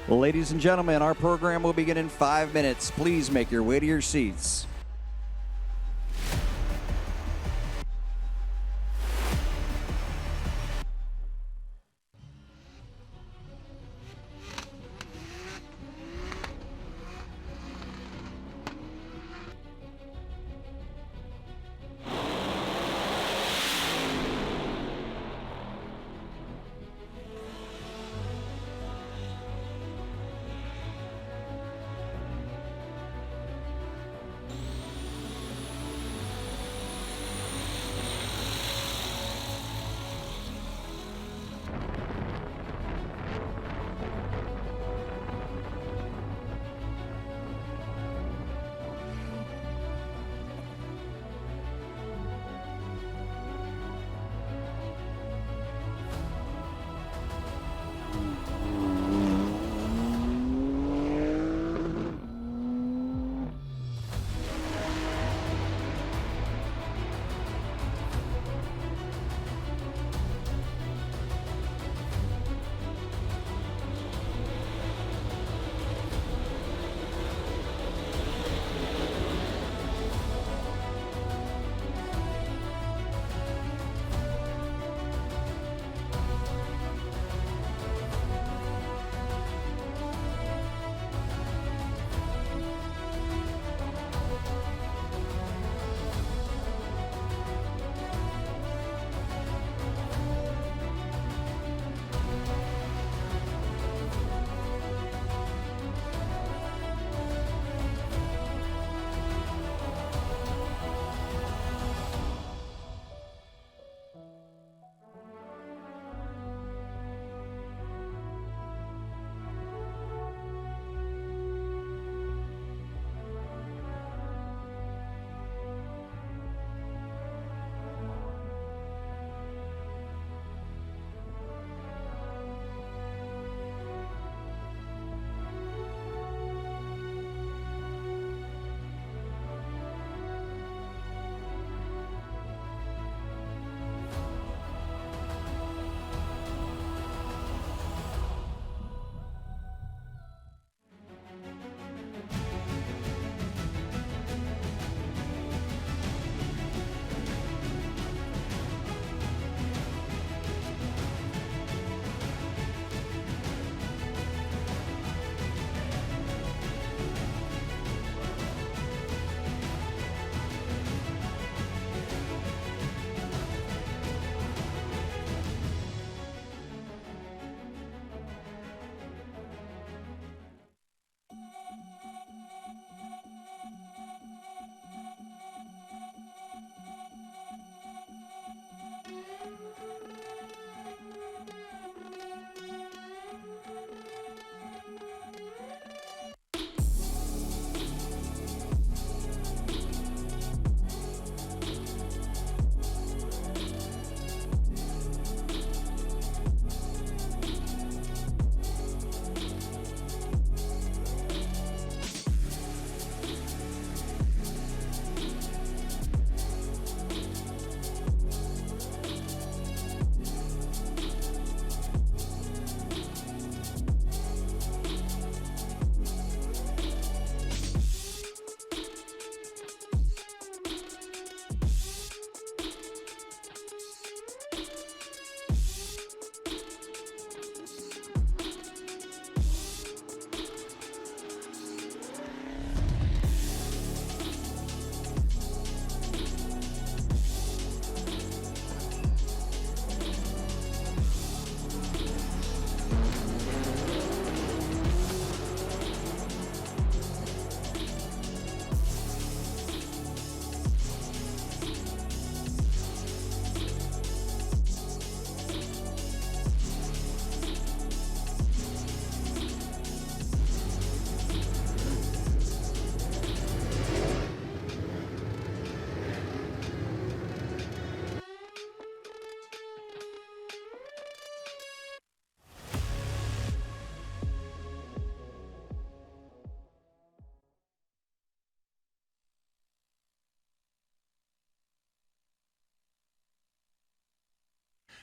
Ladies and gentlemen, our program will begin in 5 minutes. Please make your way to your seats.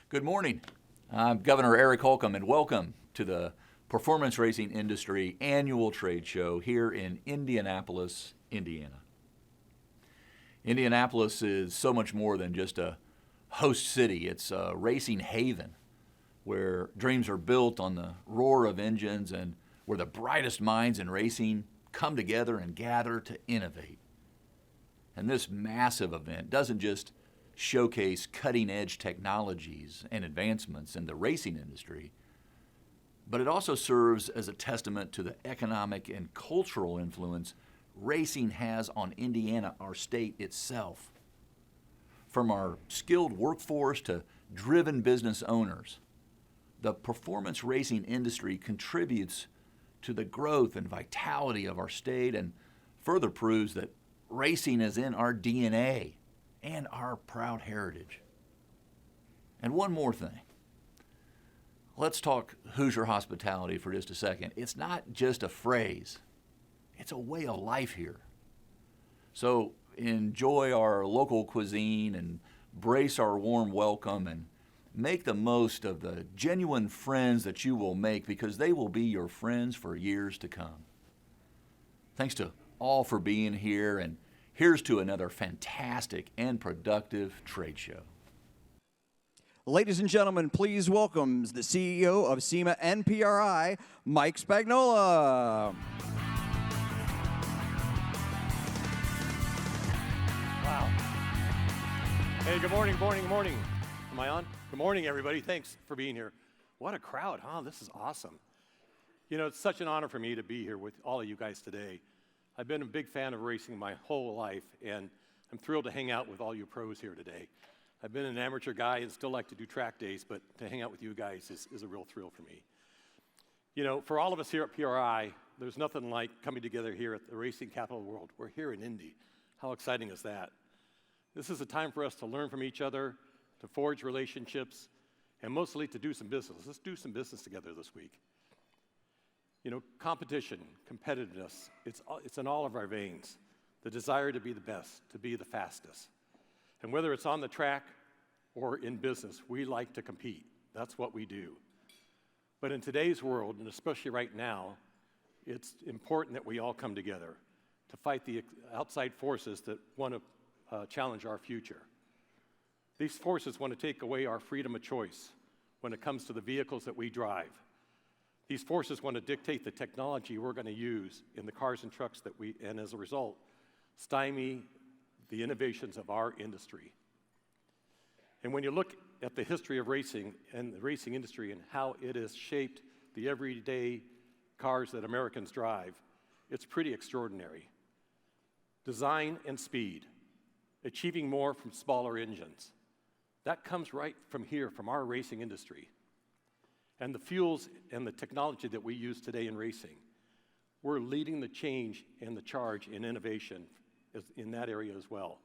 Good morning. I'm Governor Eric Holcomb, and welcome to the performance racing industry annual trade show here in Indianapolis, Indiana. Indianapolis is so much more than just a host city. It's a racing haven where dreams are built on the roar of engines and where the brightest minds in racing come together and gather to innovate. And this massive event doesn't just showcase cutting-edge technologies and advancements in the racing industry, but it also serves as a testament to the economic and cultural influence racing has on Indiana, our state itself. From our skilled workforce to driven business owners, the performance racing industry contributes to the growth and vitality of our state and further proves that racing is in our DNA and our proud heritage. And one more thing. Let's talk Hoosier hospitality for just a second. It's not just a phrase. It's a way of life here. So enjoy our local cuisine and brace our warm welcome and make the most of the genuine friends that you will make because they will be your friends for years to come. Thanks to all for being here, and here's to another fantastic and productive trade show. Ladies and gentlemen, please welcome the CEO of SEMA and PRI, Mike Spagnola. Wow. Hey, good morning, morning, morning. Am I on? Good morning, everybody. Thanks for being here. What a crowd, huh? This is awesome. You know, it's such an honor for me to be here with all of you guys today. I've been a big fan of racing my whole life, and I'm thrilled to hang out with all you pros here today. I've been an amateur guy and still like to do track days, but to hang out with you guys is a real thrill for me. You know, for all of us here at PRI, there's nothing like coming together here at the racing capital of the world. We're here in Indy. How exciting is that? This is a time for us to learn from each other, to forge relationships, and mostly to do some business. Let's do some business together this week. You know, competition, competitiveness, it's in all of our veins. The desire to be the best, to be the fastest. And whether it's on the track or in business, we like to compete. That's what we do. But in today's world, and especially right now, it's important that we all come together to fight the outside forces that want to challenge our future. These forces want to take away our freedom of choice when it comes to the vehicles that we drive. These forces want to dictate the technology we're going to use in the cars and trucks that and as a result, stymie the innovations of our industry. And when you look at the history of racing and the racing industry and how it has shaped the everyday cars that Americans drive, it's pretty extraordinary. Design and speed, achieving more from smaller engines. That comes right from here, from our racing industry. And the fuels and the technology that we use today in racing, we're leading the change and the charge in innovation in that area as well.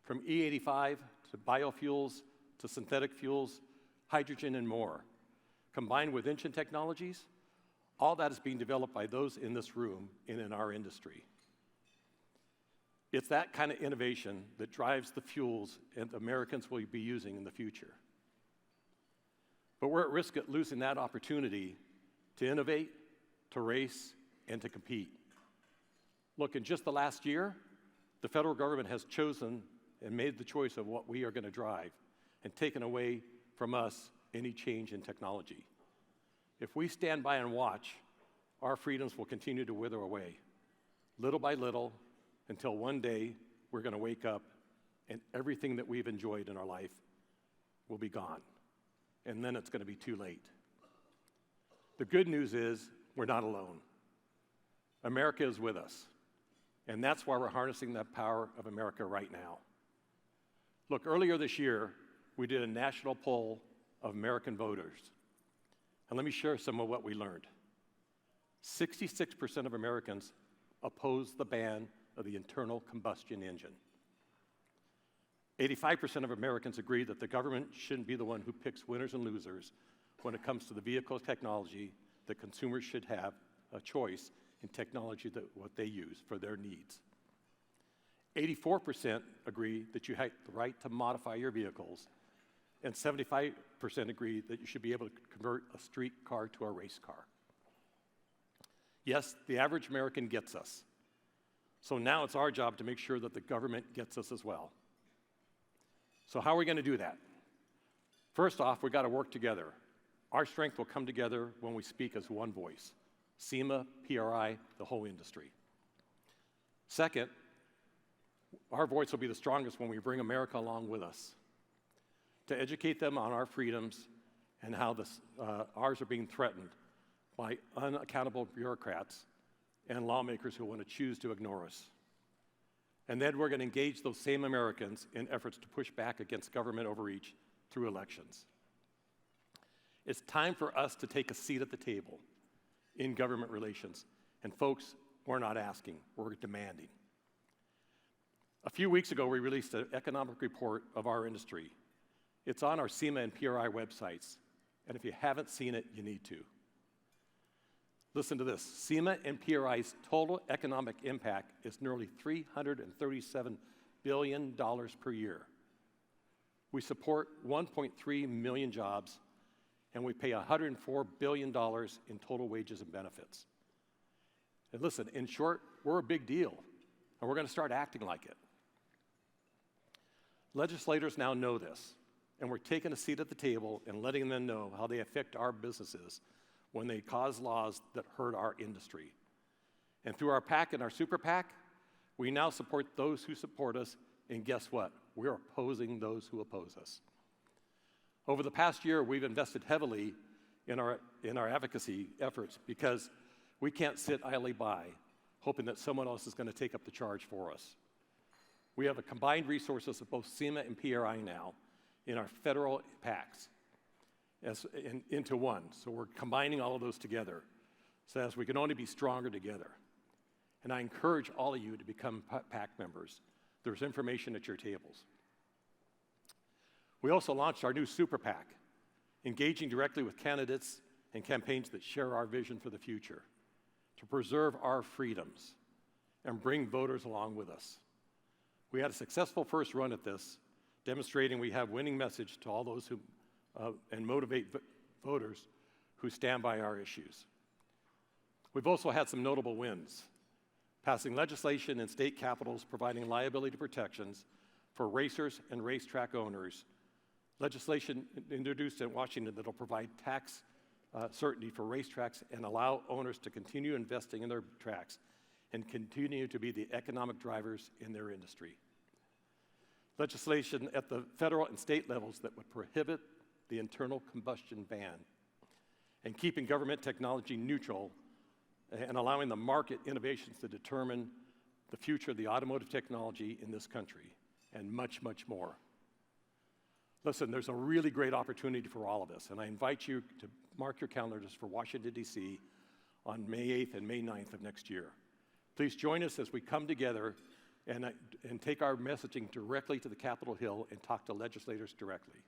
From E85 to biofuels to synthetic fuels, hydrogen and more. Combined with engine technologies, all that is being developed by those in this room and in our industry. It's that kind of innovation that drives the fuels that Americans will be using in the future. But we're at risk of losing that opportunity to innovate, to race, and to compete. Look, in just the last year, the federal government has chosen and made the choice of what we are going to drive and taken away from us any change in technology. If we stand by and watch, our freedoms will continue to wither away, little by little, until one day we're going to wake up and everything that we've enjoyed in our life will be gone. And then it's going to be too late. The good news is we're not alone. America is with us. And that's why we're harnessing the power of America right now. Look, earlier this year, we did a national poll of American voters. And let me share some of what we learned. 66% of Americans oppose the ban of the internal combustion engine. 85% of Americans agree that the government shouldn't be the one who picks winners and losers when it comes to the vehicle technology, that consumers should have a choice in technology that what they use for their needs. 84% agree that you have the right to modify your vehicles, and 75% agree that you should be able to convert a street car to a race car. Yes, the average American gets us. So now it's our job to make sure that the government gets us as well. So how are we going to do that? First off, we've got to work together. Our strength will come together when we speak as one voice. SEMA, PRI, the whole industry. Second, our voice will be the strongest when we bring America along with us to educate them on our freedoms and how ours are being threatened by unaccountable bureaucrats and lawmakers who want to choose to ignore us. And then we're going to engage those same Americans in efforts to push back against government overreach through elections. It's time for us to take a seat at the table in government relations. And folks, we're not asking, we're demanding. A few weeks ago, we released an economic report of our industry. It's on our SEMA and PRI websites, and if you haven't seen it, you need to. Listen to this. SEMA and PRI's total economic impact is nearly $337 billion per year. We support 1.3 million jobs, and we pay $104 billion in total wages and benefits. And listen, in short, we're a big deal, and we're going to start acting like it. Legislators now know this, and we're taking a seat at the table and letting them know how they affect our businesses when they cause laws that hurt our industry. And through our PAC and our Super PAC, we now support those who support us, and guess what? We're opposing those who oppose us. Over the past year, we've invested heavily in our advocacy efforts because we can't sit idly by hoping that someone else is going to take up the charge for us. We have a combined resources of both SEMA and PRI now in our federal PACs into one. So we're combining all of those together so as we can only be stronger together. And I encourage all of you to become PAC members. There's information at your tables. We also launched our new Super PAC, engaging directly with candidates and campaigns that share our vision for the future, to preserve our freedoms and bring voters along with us. We had a successful first run at this, demonstrating we have winning message to all those who and motivate voters who stand by our issues. We've also had some notable wins, passing legislation in state capitals providing liability protections for racers and racetrack owners, legislation introduced in Washington that will provide tax certainty for racetracks and allow owners to continue investing in their tracks and continue to be the economic drivers in their industry. Legislation at the federal and state levels that would prohibit the internal combustion ban and keeping government technology neutral and allowing the market innovations to determine the future of the automotive technology in this country, and much, much more. Listen, there's a really great opportunity for all of us, and I invite you to mark your calendars for Washington, D.C. on May 8th and May 9th of next year. Please join us as we come together and take our messaging directly to the Capitol Hill and talk to legislators directly.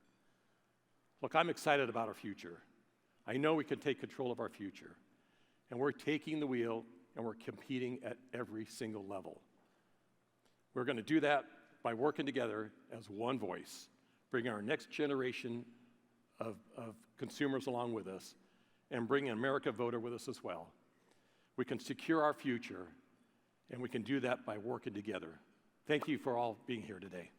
Look, I'm excited about our future. I know we can take control of our future, and we're taking the wheel and we're competing at every single level. We're going to do that by working together as one voice, bringing our next generation of consumers along with us, and bringing an America voter with us as well. We can secure our future, and we can do that by working together. Thank you for all being here today.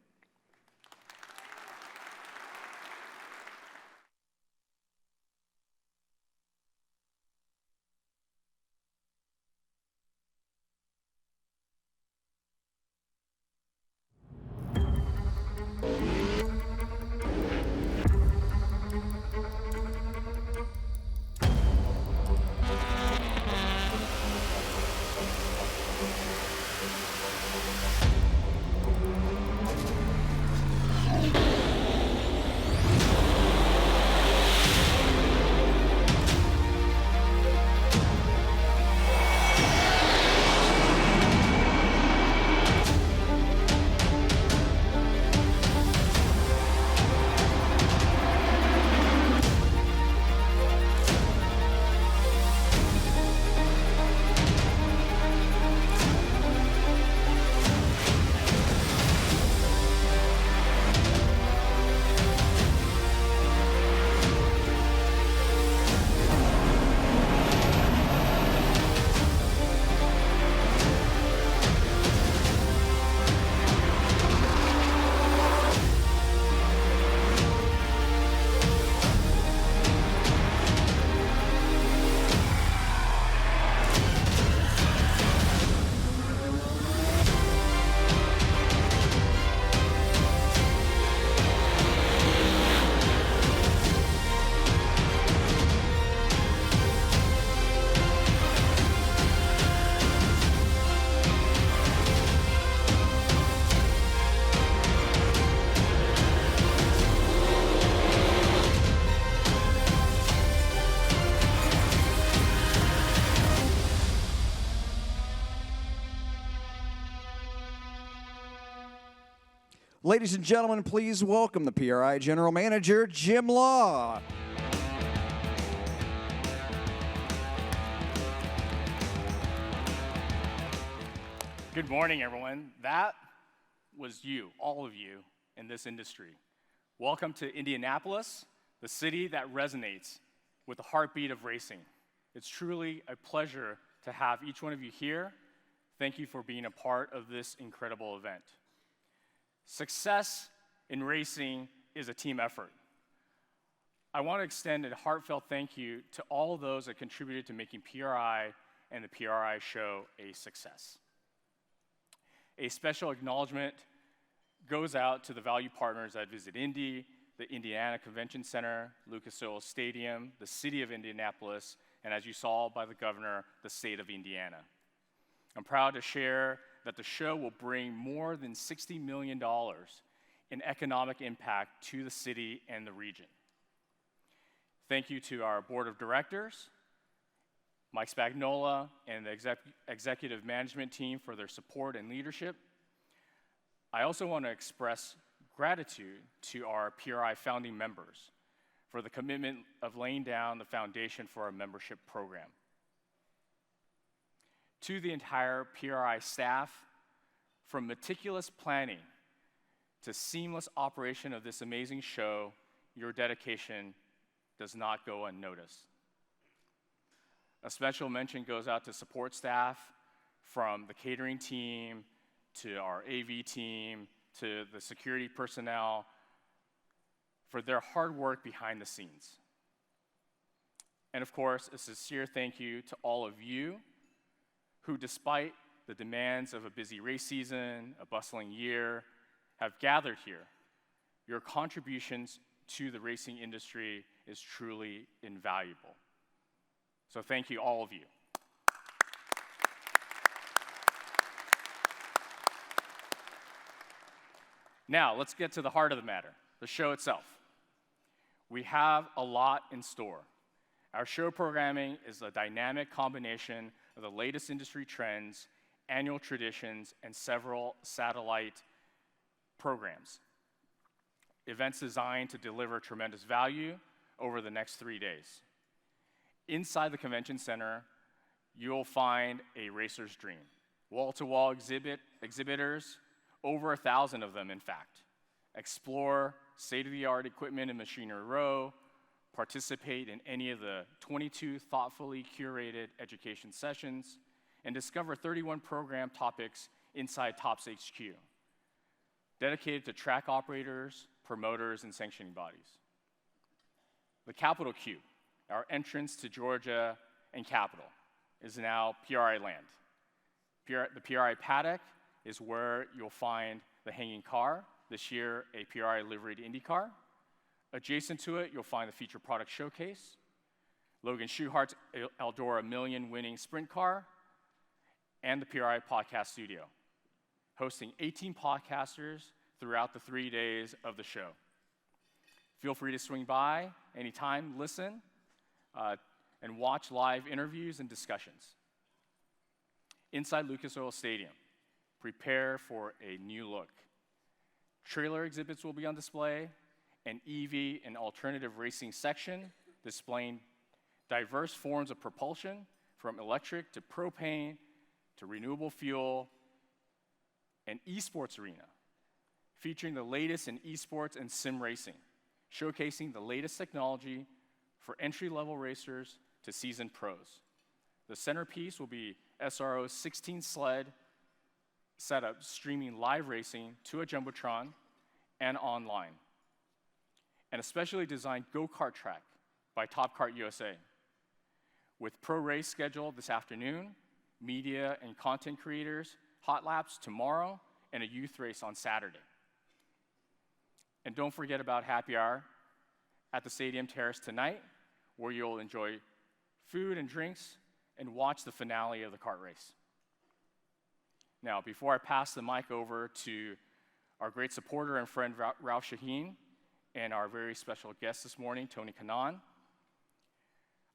Ladies and gentlemen, please welcome the PRI General Manager, Jim Law. Good morning, everyone. That was you, all of you, in this industry. Welcome to Indianapolis, the city that resonates with the heartbeat of racing. It's truly a pleasure to have each one of you here. Thank you for being a part of this incredible event. Success in racing is a team effort. I want to extend a heartfelt thank you to all of those that contributed to making PRI and the PRI Show a success. A special acknowledgement goes out to the value partners that visit Indy, the Indiana Convention Center, Lucas Oil Stadium, the city of Indianapolis, and as you saw by the governor, the state of Indiana. I'm proud to share that the show will bring more than $60 million in economic impact to the city and the region. Thank you to our board of directors, Mike Spagnola, and the executive management team for their support and leadership. I also want to express gratitude to our PRI founding members for the commitment of laying down the foundation for our membership program. To the entire PRI staff, from meticulous planning to seamless operation of this amazing show, your dedication does not go unnoticed. A special mention goes out to support staff, from the catering team to our AV team to the security personnel, for their hard work behind the scenes. And of course, a sincere thank you to all of you who, despite the demands of a busy race season, a bustling year, have gathered here. Your contributions to the racing industry is truly invaluable. So thank you, all of you. Now, let's get to the heart of the matter, the show itself. We have a lot in store. Our show programming is a dynamic combination of the latest industry trends, annual traditions, and several satellite programs. Events designed to deliver tremendous value over the next 3 days. Inside the convention center, you'll find a racer's dream. Wall-to-wall exhibitors, over 1,000 of them, in fact. Explore state-of-the-art equipment in Machinery Row, participate in any of the 22 thoughtfully curated education sessions, and discover 31 program topics inside TOPS HQ, dedicated to track operators, promoters, and sanctioning bodies. The Capitol Cube, our entrance to Georgia and Capitol, is now PRI land. The PRI paddock is where you'll find the hanging car, this year a PRI liveried Indy car. Adjacent to it, you'll find the feature product showcase, Logan Schuhart's Eldora Million winning sprint car, and the PRI podcast studio, hosting 18 podcasters throughout the 3 days of the show. Feel free to swing by anytime, listen, and watch live interviews and discussions. Inside Lucas Oil Stadium, prepare for a new look. Trailer exhibits will be on display, an EV and alternative racing section displaying diverse forms of propulsion, from electric to propane to renewable fuel, an esports arena featuring the latest in esports and sim racing, showcasing the latest technology for entry-level racers to seasoned pros. The centerpiece will be SRO's 16 sled setup streaming live racing to a Jumbotron and online. And a specially designed go-kart track by Top Kart USA, with pro race scheduled this afternoon, media and content creators, hot laps tomorrow, and a youth race on Saturday. And don't forget about happy hour at the Stadium Terrace tonight, where you'll enjoy food and drinks and watch the finale of the kart race. Now, before I pass the mic over to our great supporter and friend, Ralph Sheheen, and our very special guest this morning, Tony Kanaan,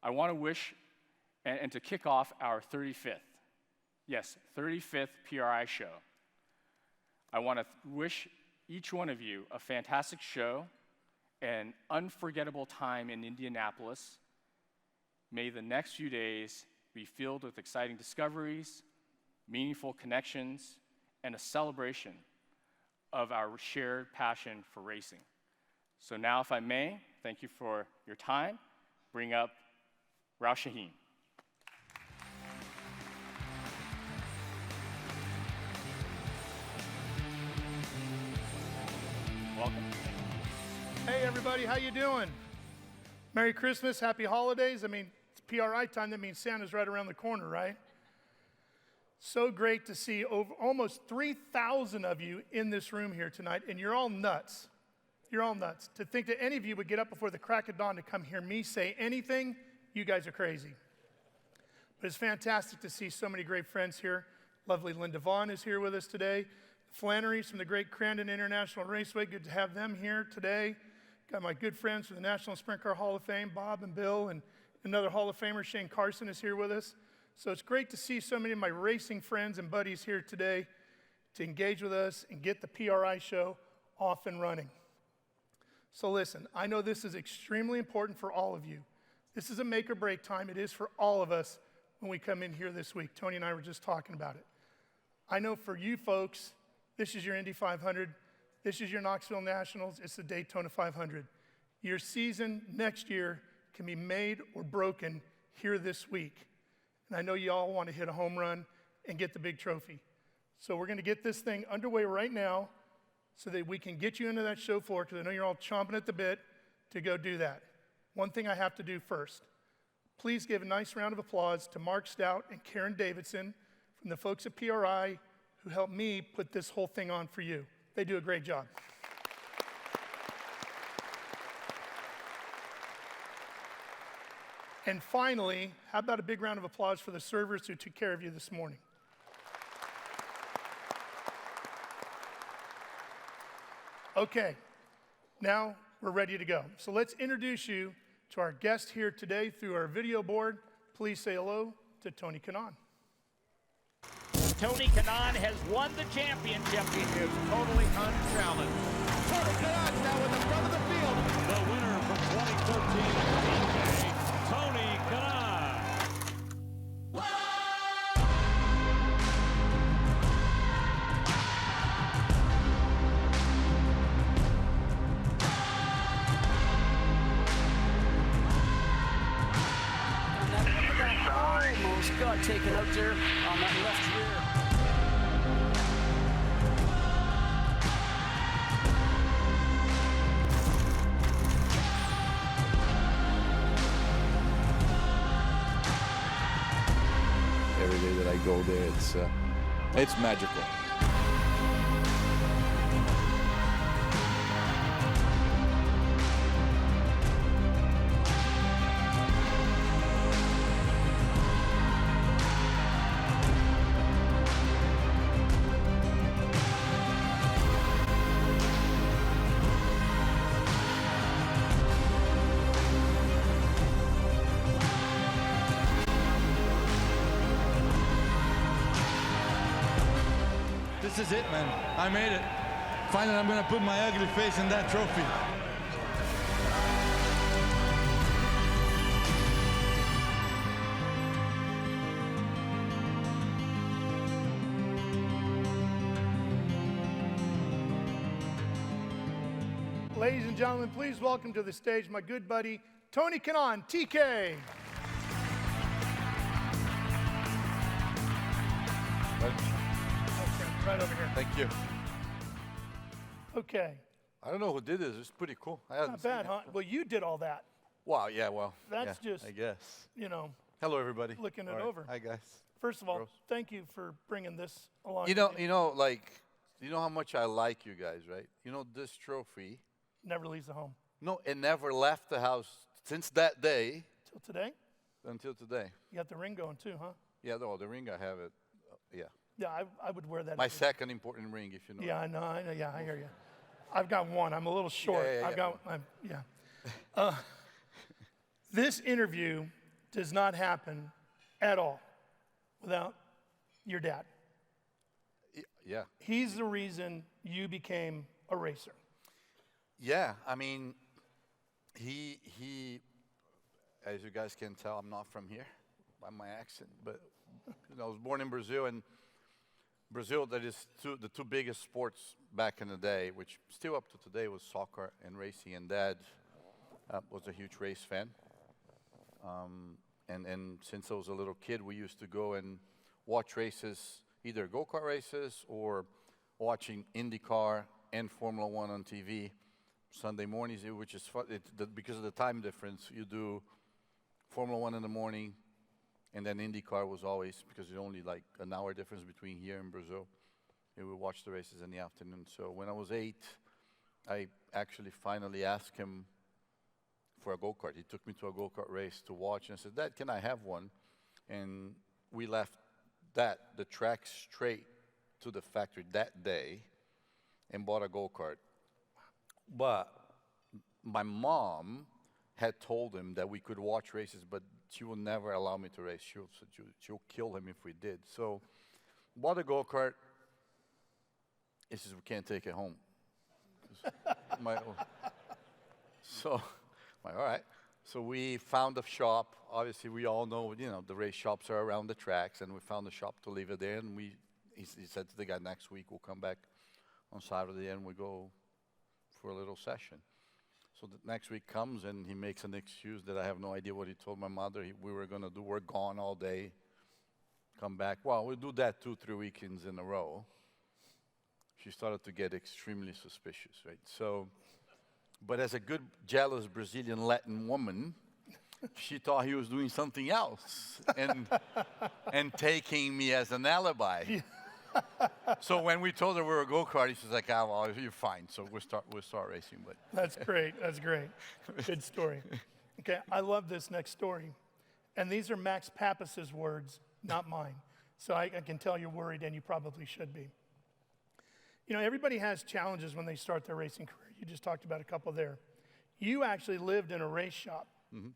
I want to wish and to kick off our 35th, yes, 35th PRI show. I want to wish each one of you a fantastic show and unforgettable time in Indianapolis. May the next few days be filled with exciting discoveries, meaningful connections, and a celebration of our shared passion for racing. So now, if I may, thank you for your time. Bring up Ralph Sheheen. Welcome. Hey everybody, how you doing? Merry Christmas, happy holidays. I mean, it's PRI time, that means Santa's right around the corner, right? So great to see almost 3,000 of you in this room here tonight, and you're all nuts. You're all nuts. To think that any of you would get up before the crack of dawn to come hear me say anything, you guys are crazy. But it's fantastic to see so many great friends here. Lovely Linda Vaughn is here with us today. Flannery's from the great Crandon International Raceway, good to have them here today. Got my good friends from the National Sprint Car Hall of Fame, Bob and Bill, and another Hall of Famer, Shane Carson, is here with us. So it's great to see so many of my racing friends and buddies here today to engage with us and get the PRI show off and running. So listen, I know this is extremely important for all of you. This is a make or break time. It is for all of us when we come in here this week. Tony and I were just talking about it. I know for you folks, this is your Indy 500. This is your Knoxville Nationals. It's the Daytona 500. Your season next year can be made or broken here this week. And I know you all want to hit a home run and get the big trophy. So we're going to get this thing underway right now so that we can get you into that show floor, because I know you're all chomping at the bit to go do that. One thing I have to do first. Please give a nice round of applause to Mark Stout and Karen Davidson from the folks at PRI who helped me put this whole thing on for you. They do a great job. And finally, how about a big round of applause for the servers who took care of you this morning? Okay, now we're ready to go. So let's introduce you to our guest here today through our video board. Please say hello to Tony Kanaan. Tony Kanaan has won the championship. He is totally unchallenged. Tony Kanaan now in the front of the field. The winner from 2013 DJ, Tony Kanaan. Almost got taken out there on that left rear. Every day that I go there, it's magical. This is it, man. I made it. Finally, I'm going to put my ugly face in that trophy. Ladies and gentlemen, please welcome to the stage my good buddy, Tony Kanaan, TK. Right over here. Thank you. Okay. I don't know who did this. It's pretty cool. I Not bad, huh? Well, you did all that. Wow, yeah, well. That's yeah, just, I guess. you know. Hello, everybody. Looking it All right. over. Hi, guys. First of all, Girls. thank you for bringing this along. You know how much I like you guys, right? You know, this trophy, Never leaves the home. no, it never left the house since that day Till today? until today. You got the ring going too, huh? Yeah, no, the ring I have it. Yeah. Yeah, I would wear that. My if it- second important ring, if you know. Yeah, I know, yeah, I hear you. I've got one. I'm a little short. yeah, I've yeah. got, this interview does not happen at all without your dad. Yeah. He's the reason you became a racer? Yeah, I mean, he, as you guys can tell, I'm not from here by my accent, but I was born in Brazil, and Brazil, that is the two biggest sports back in the day, which still up to today, was soccer and racing. And Dad was a huge race fan. And since I was a little kid, we used to go and watch races, either go-kart races or watching IndyCar and Formula One on TV Sunday mornings, which is fun. Because of the time difference, you do Formula One in the morning, and then IndyCar was always, because it's only like an hour difference between here and Brazil. We would watch the races in the afternoon. So when I was 8, I actually finally asked him for a go-kart. He took me to a go-kart race to watch, and I said, Dad, can I have one? And we left the track straight to the factory that day and bought a go-kart. But my mom had told him that we could watch races, but she will never allow me to race. She'll kill him if we did. So bought a go-kart. He says, we can't take it home. So, all right. So we found a shop. Obviously, we all know, the race shops are around the tracks, and we found a shop to leave it there. And he said to the guy, next week we'll come back on Saturday and we go for a little session. So the next week comes, and he makes an excuse that I have no idea what he told my mother. We were going to do, we're gone all day, come back. Well, we'll do that 2-3 weekends in a row. She started to get extremely suspicious, right? So, but as a good, jealous Brazilian Latin woman, she thought he was doing something else and taking me as an alibi. So when we told her we were go-karting, she's like, well, you're fine. So we'll start racing. But That's great. That's great. Good story. Okay, I love this next story. And these are Max Pappas's words, not mine. So I can tell you're worried, and you probably should be. Everybody has challenges when they start their racing career. You just talked about a couple there. You actually lived in a race shop. Mm-hmm.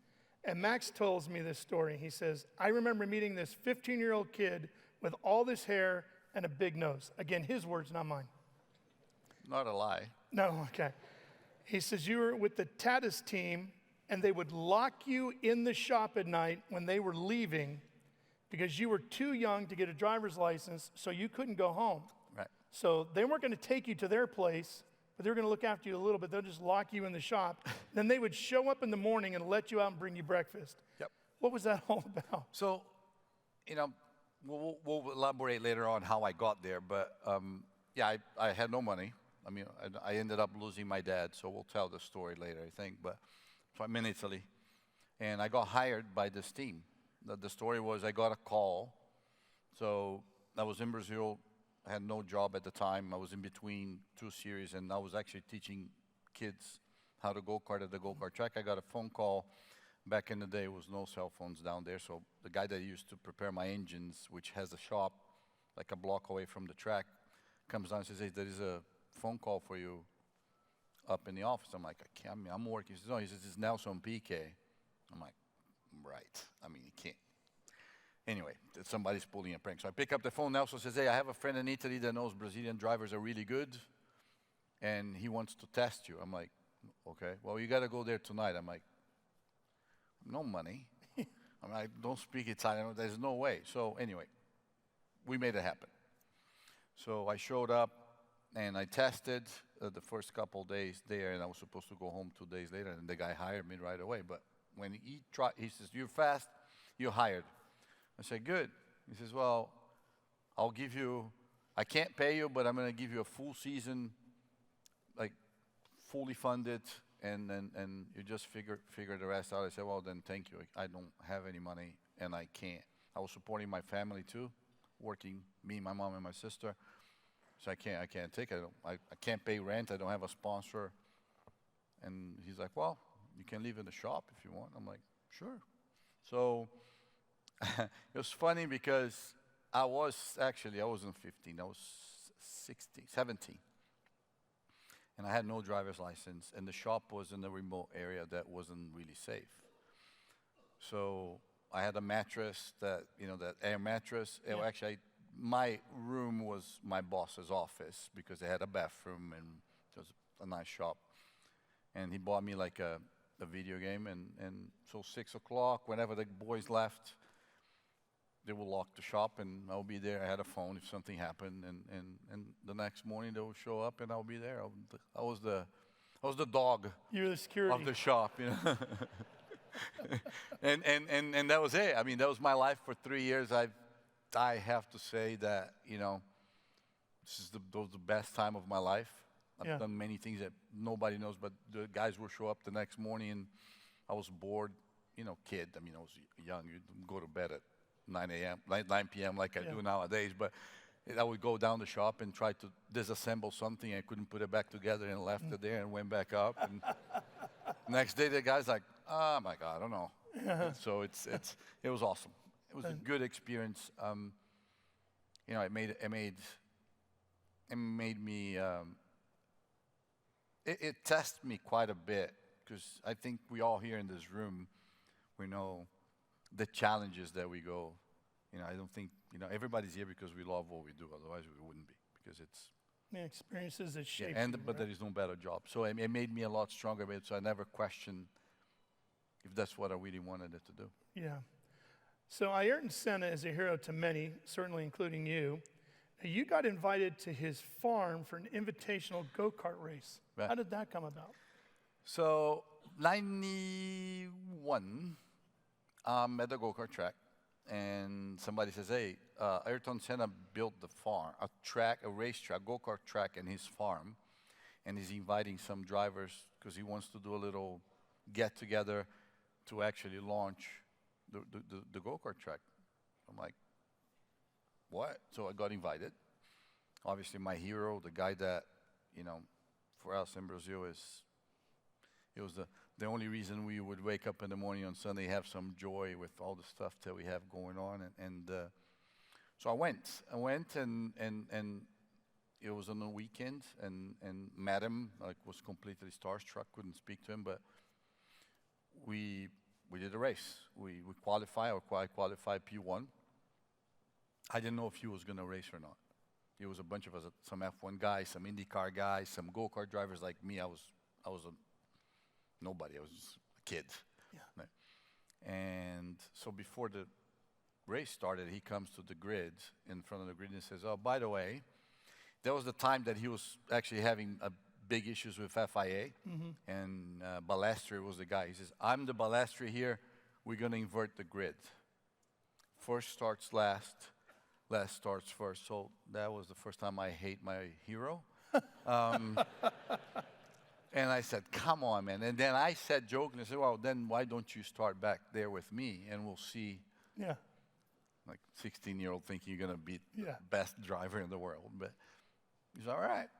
And Max tells me this story. He says, I remember meeting this 15-year-old kid with all this hair and a big nose. Again, his words, not mine. Not a lie. No, okay. He says you were with the Tatis team, and they would lock you in the shop at night when they were leaving because you were too young to get a driver's license, so you couldn't go home. Right. So they weren't going to take you to their place, but they were going to look after you a little bit. They'll just lock you in the shop. Then they would show up in the morning and let you out and bring you breakfast. Yep. What was that all about? So, we'll elaborate later on how I got there. But, I had no money. I mean, I ended up losing my dad, so we'll tell the story later, I think. But so I'm in Italy, and I got hired by this team. The story was I got a call. So I was in Brazil. I had no job at the time. I was in between 2 series, and I was actually teaching kids how to go-kart at the go-kart track. I got a phone call. Back in the day, there was no cell phones down there, so the guy that used to prepare my engines, which has a shop like a block away from the track, comes down and says, hey, there is a phone call for you up in the office. I'm like, I can't, I'm working. He says, no, he says, it's Nelson PK. I'm like, right. I mean, you can't. Anyway, somebody's pulling a prank. So I pick up the phone. Nelson says, hey, I have a friend in Italy that knows Brazilian drivers are really good, and he wants to test you. I'm like, okay. Well, you got to go there tonight. I'm like, no money. I don't speak Italian. There's no way. So anyway, we made it happen. So I showed up, and I tested the first couple days there, and I was supposed to go home 2 days later, and the guy hired me right away. But when he says, you're fast, you're hired. I said, good. He says, well, I'll give you, I can't pay you, but I'm going to give you a full season, like fully funded, and you just figure the rest out. I said, well, then thank you. I don't have any money, and I can't. I was supporting my family too, working, me, my mom, and my sister. So I can't take it. I can't pay rent. I don't have a sponsor. And he's like, well, you can live in the shop if you want. I'm like, sure. So it was funny because I wasn't 15. I was 16, 17. And I had no driver's license, and the shop was in a remote area that wasn't really safe. So I had a mattress that air mattress. Yeah. Actually, my room was my boss's office because they had a bathroom, and a nice shop. And he bought me like a video game, and so 6 o'clock, whenever the boys left, they will lock the shop, and I'll be there. I had a phone if something happened, and the next morning they will show up, and I'll be there. I was the dog You were the security. of the shop, you know. and that was it. I mean, that was my life for 3 years. I have to say that, you know, this was the best time of my life. I've done many things that nobody knows, but the guys will show up the next morning, and I was bored, you know, kid. I mean, I was young. You go to bed at 9 p.m. like I do nowadays. But I would go down the shop and try to disassemble something. I couldn't put it back together and left it there and went back up. And next day, the guy's like, oh, my God, I don't know. So it was awesome. It was a good experience. You know, it made me... It tested me quite a bit, because I think we all here in this room, we know the challenges that we go. You know, I don't think, you know, everybody's here because we love what we do. Otherwise, we wouldn't be, because it's... experiences that shape but there is no better job. So it made me a lot stronger, so I never questioned if that's what I really wanted it to do. Yeah. So Ayrton Senna is a hero to many, certainly including you. Now, you got invited to his farm for an invitational go-kart race. Right. How did that come about? So, 91, at the go-kart track, and somebody says, hey, Ayrton Senna built the farm, a racetrack, go-kart track in his farm, and he's inviting some drivers because he wants to do a little get-together to actually launch the go-kart track. I'm like, what? So I got invited. Obviously, my hero, the guy that, you know, for us in Brazil it was the only reason we would wake up in the morning on Sunday, have some joy with all the stuff that we have going on. So I went and it was on the weekend and met him, like was completely starstruck, couldn't speak to him, but we did a race. We qualified, or I qualified P1. I didn't know if he was going to race or not. It was a bunch of us, some F1 guys, some IndyCar guys, some go-kart drivers like me. I was a nobody. I was just a kid. Yeah. Right. And so before the race started, he comes to the grid, in front of the grid, and says, oh, by the way, that was the time that he was actually having big issues with FIA, and Balestri was the guy. He says, I'm the Balestri here. We're going to invert the grid. First starts last. Last starts first. So that was the first time I hate my hero. And I said, come on, man. And then I said jokingly, I said, well, then why don't you start back there with me, and we'll see. Yeah. Like 16-year-old thinking you're going to beat the best driver in the world. But he's all right.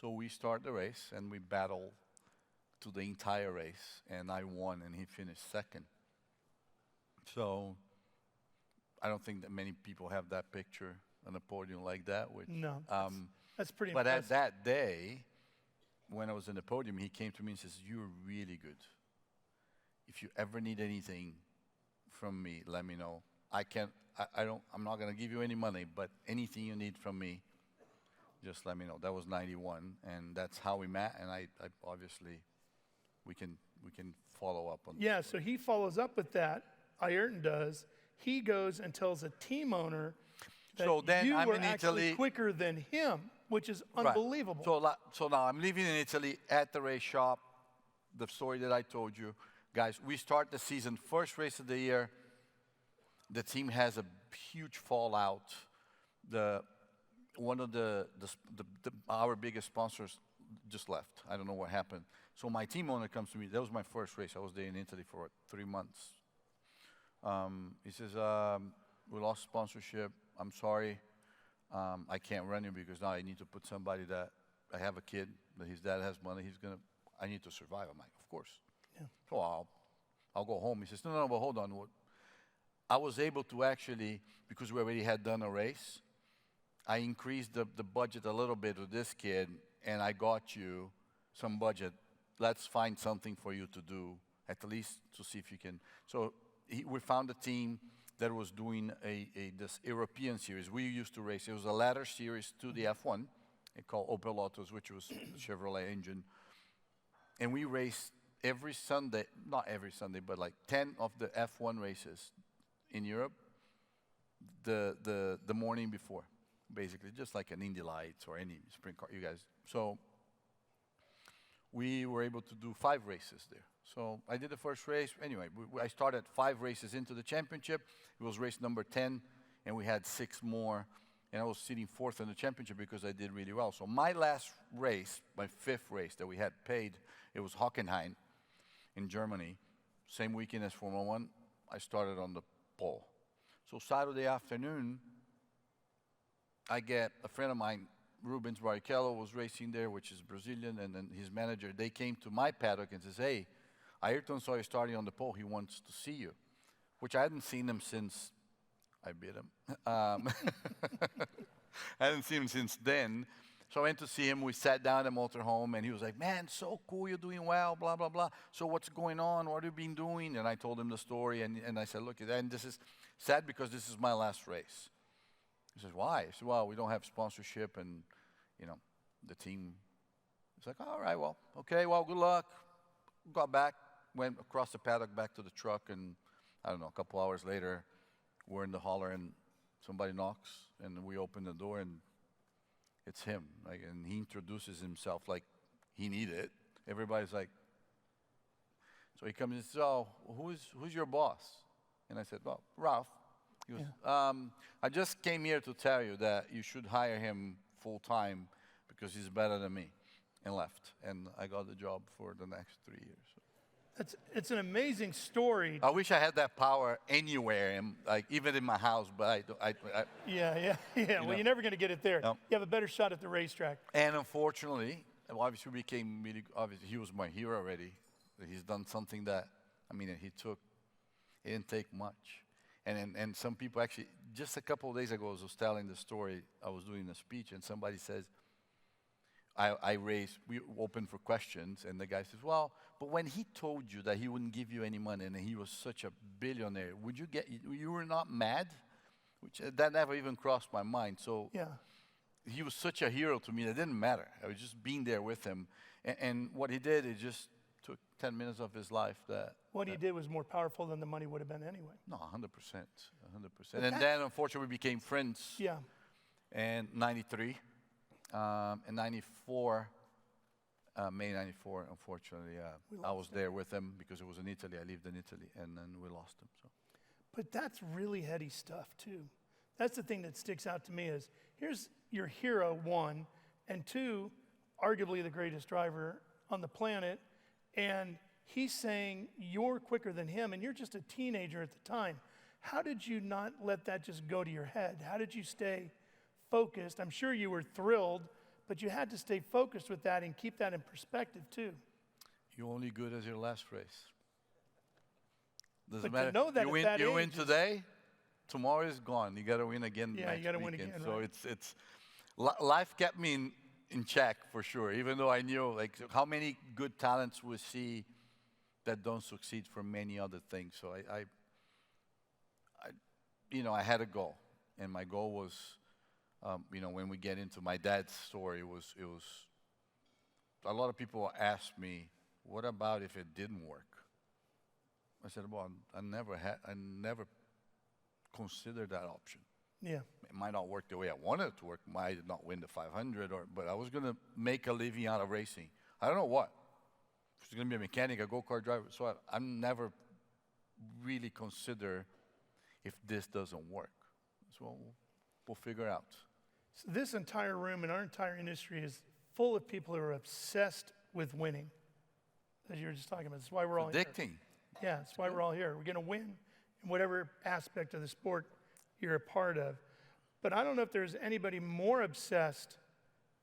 So we start the race, and we battle to the entire race, and I won, and he finished second. So I don't think that many people have that picture on a podium like that. Which, no, that's pretty but impressive. at that day, when I was in the podium, he came to me and says, you're really good. If you ever need anything from me, let me know. I'm not going to give you any money, but anything you need from me, just let me know. That was 91, and that's how we met, and I obviously, we can follow up on that. Yeah, so he follows up with that. Ayrton does. He goes and tells a team owner that so then you I'm were in actually Italy. quicker than him, which is unbelievable. Right. So now I'm living in Italy at the race shop. The story that I told you, guys. We start the season, first race of the year. The team has a huge fallout. One of our biggest sponsors just left. I don't know what happened. So my team owner comes to me. That was my first race. I was there in Italy for 3 months. He says, we lost sponsorship. I'm sorry. I can't run you because now I need to put somebody that I have a kid, that his dad has money. I need to survive. I'm like, of course. Yeah. So I'll go home. He says, no, but hold on. I was able to actually, because we already had done a race, I increased the budget a little bit with this kid, and I got you some budget. Let's find something for you to do, at least to see if you can. So we found a team that was doing this European series. We used to race. It was a ladder series to the F1, called Opel Lotus, which was a Chevrolet engine. and we raced every Sunday, not every Sunday, but like 10 of the F1 races in Europe the morning before, basically, just like an Indy Lights or any sprint car, you guys. So we were able to do 5 races there. So I did the first race. Anyway, I started 5 races into the championship. It was race number 10, and we had 6 more. And I was sitting 4th in the championship because I did really well. So my last race, my 5th race that we had paid, it was Hockenheim in Germany. Same weekend as Formula 1. I started on the pole. So Saturday afternoon, I get a friend of mine, Rubens Barrichello, was racing there, which is Brazilian, and then his manager, they came to my paddock and says, hey, Ayrton saw you starting on the pole. He wants to see you, which I hadn't seen him since I beat him. I hadn't seen him since then. So I went to see him. We sat down at the motorhome, and he was like, man, so cool. You're doing well, blah, blah, blah. So what's going on? What have you been doing? And I told him the story, and I said, look, and this is sad because this is my last race. He says, why? I said, well, we don't have sponsorship, and, you know, the team. He's like, all right, well, okay, well, good luck. Got back, went across the paddock back to the truck, and I don't know, a couple hours later, we're in the holler, and somebody knocks, and we open the door, and it's him. Like, and he introduces himself like he needed it. Everybody's like, so he comes and says, oh, who's your boss? And I said, well, Ralph. He goes, I just came here to tell you that you should hire him full-time because he's better than me, and left. And I got the job for the next 3 years. It's an amazing story. I wish I had that power anywhere, like even in my house, but Yeah. Well, you're never going to get it there. No. You have a better shot at the racetrack. And unfortunately, obviously became really, obviously he was my hero already. He's done something that, I mean, it didn't take much. And some people actually, just a couple of days ago, I was telling the story, I was doing a speech, and somebody says, we opened for questions, and the guy says, well, but when he told you that he wouldn't give you any money, and he was such a billionaire, you were not mad? That never even crossed my mind. So yeah. He was such a hero to me, that it didn't matter. I was just being there with him. And what he did, it just took 10 minutes of his life. What he did was more powerful than the money would have been anyway. No, 100%. And then, unfortunately, we became friends. Yeah. And 93. In 94, May 94, unfortunately, I was there with him because it was in Italy. I lived in Italy, and then we lost him. So. But that's really heady stuff, too. That's the thing that sticks out to me is, here's your hero, 1, and 2, arguably the greatest driver on the planet, and he's saying you're quicker than him, and you're just a teenager at the time. How did you not let that just go to your head? How did you stay focused? I'm sure you were thrilled, but you had to stay focused with that and keep that in perspective, too. You're only good as your last race. Doesn't But matter. to know that you at that win age today, tomorrow is gone. You got to win again Yeah, next you got to win weekend. again. So Right. life kept me in check for sure. Even though I knew like how many good talents we see that don't succeed for many other things. So I had a goal, and my goal was, when we get into my dad's story, it was a lot of people asked me, what about if it didn't work? I said, well, I never considered that option. Yeah. It might not work the way I wanted it to work. Might not win the 500, but I was going to make a living out of racing. I don't know what. If it's going to be a mechanic, a go-kart driver. So I never really consider if this doesn't work. So we'll figure out. So this entire room and our entire industry is full of people who are obsessed with winning, as you were just talking about. That's why we're all here. Addicting. Yeah, that's why we're all here. We're going to win in whatever aspect of the sport you're a part of. But I don't know if there's anybody more obsessed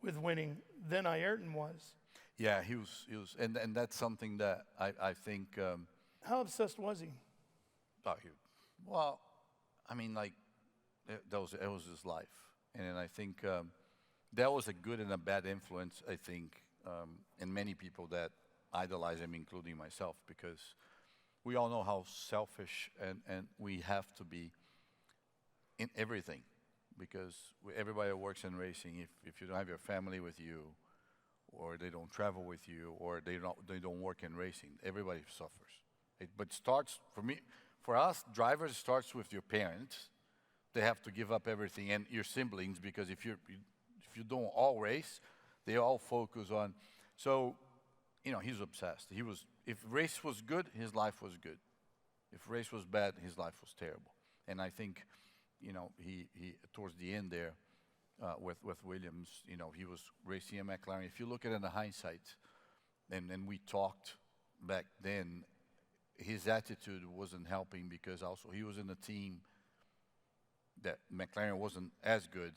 with winning than Ayrton was. Yeah, he was, and that's something that I think. How obsessed was he? Well, I mean, like, it was his life, and I think that was a good and a bad influence. I think in many people that idolize him, including myself, because we all know how selfish and we have to be in everything, because everybody that works in racing, if you don't have your family with you, or they don't travel with you, or they don't work in racing. Everybody suffers. But starts for me, for us drivers, it starts with your parents. They have to give up everything, and your siblings, because if you don't all race, they all focus on. So, you know, he's obsessed. If race was good, his life was good. If race was bad, his life was terrible. And I think, you know, he towards the end there, with Williams, you know, he was racing a McLaren. If you look at it in the hindsight, and we talked back then, his attitude wasn't helping, because also he was in a team that McLaren wasn't as good.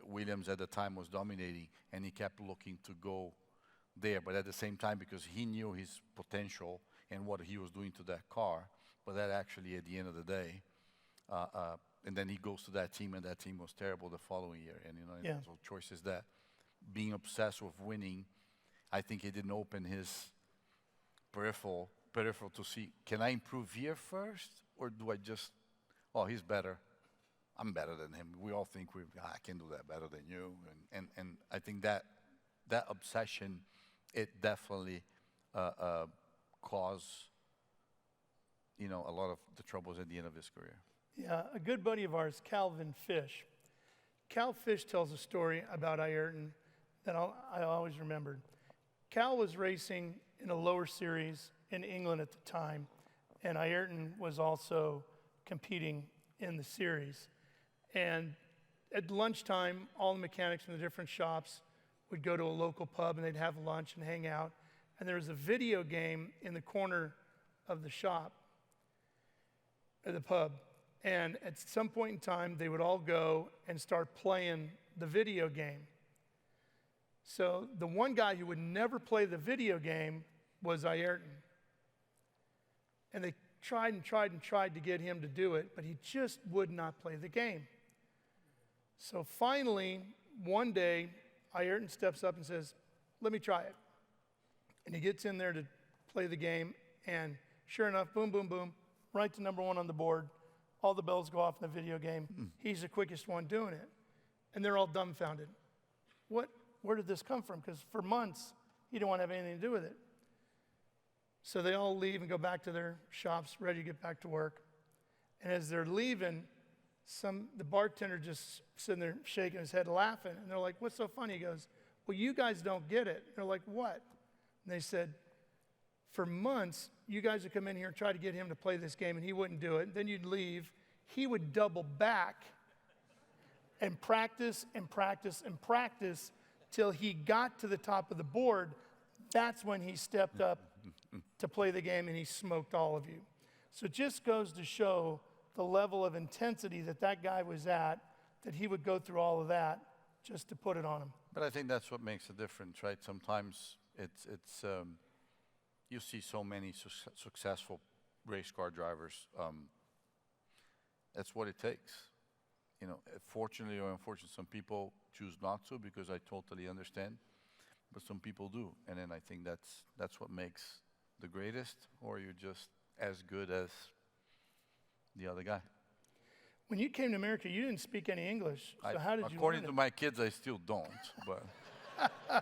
Williams at the time was dominating, and he kept looking to go there. But at the same time, because he knew his potential and what he was doing to that car, but that actually at the end of the day, and then he goes to that team, and that team was terrible the following year. And, you know, Yeah. so choices that being obsessed with winning, I think he didn't open his peripheral to see, can I improve here first, or do I just, oh, he's better. I'm better than him. We all think I can do that better than you. And I think that obsession, it definitely caused, you know, a lot of the troubles at the end of his career. Yeah, a good buddy of ours, Calvin Fish. Cal Fish tells a story about Ayrton that I always remembered. Cal was racing in a lower series in England at the time, and Ayrton was also competing in the series. And at lunchtime, all the mechanics in the different shops would go to a local pub, and they'd have lunch and hang out. And there was a video game in the corner of the shop, or the pub. And at some point in time, they would all go and start playing the video game. So the one guy who would never play the video game was Ayrton. And they tried and tried and tried to get him to do it, but he just would not play the game. So finally, one day, Ayrton steps up and says, let me try it. And he gets in there to play the game, and sure enough, boom, boom, boom, right to number one on the board. All the bells go off in the video game. He's the quickest one doing it. And they're all dumbfounded. Where did this come from? Because for months, he didn't want to have anything to do with it. So they all leave and go back to their shops, ready to get back to work. And as they're leaving, the bartender just sitting there shaking his head laughing. And they're like, what's so funny? He goes, well, you guys don't get it. And they're like, what? And they said, for months, you guys would come in here and try to get him to play this game, and he wouldn't do it. Then you'd leave. He would double back and practice and practice and practice till he got to the top of the board. That's when he stepped up to play the game, and he smoked all of you. So it just goes to show the level of intensity that guy was at, that he would go through all of that just to put it on him. But I think that's what makes a difference, right? Sometimes it's you see so many successful race car drivers. That's what it takes. You know, fortunately or unfortunately, some people choose not to, because I totally understand. But some people do, and then I think that's what makes the greatest, or you're just as good as the other guy. When you came to America, you didn't speak any English. So how did you According learn to it? my kids, I still don't, but I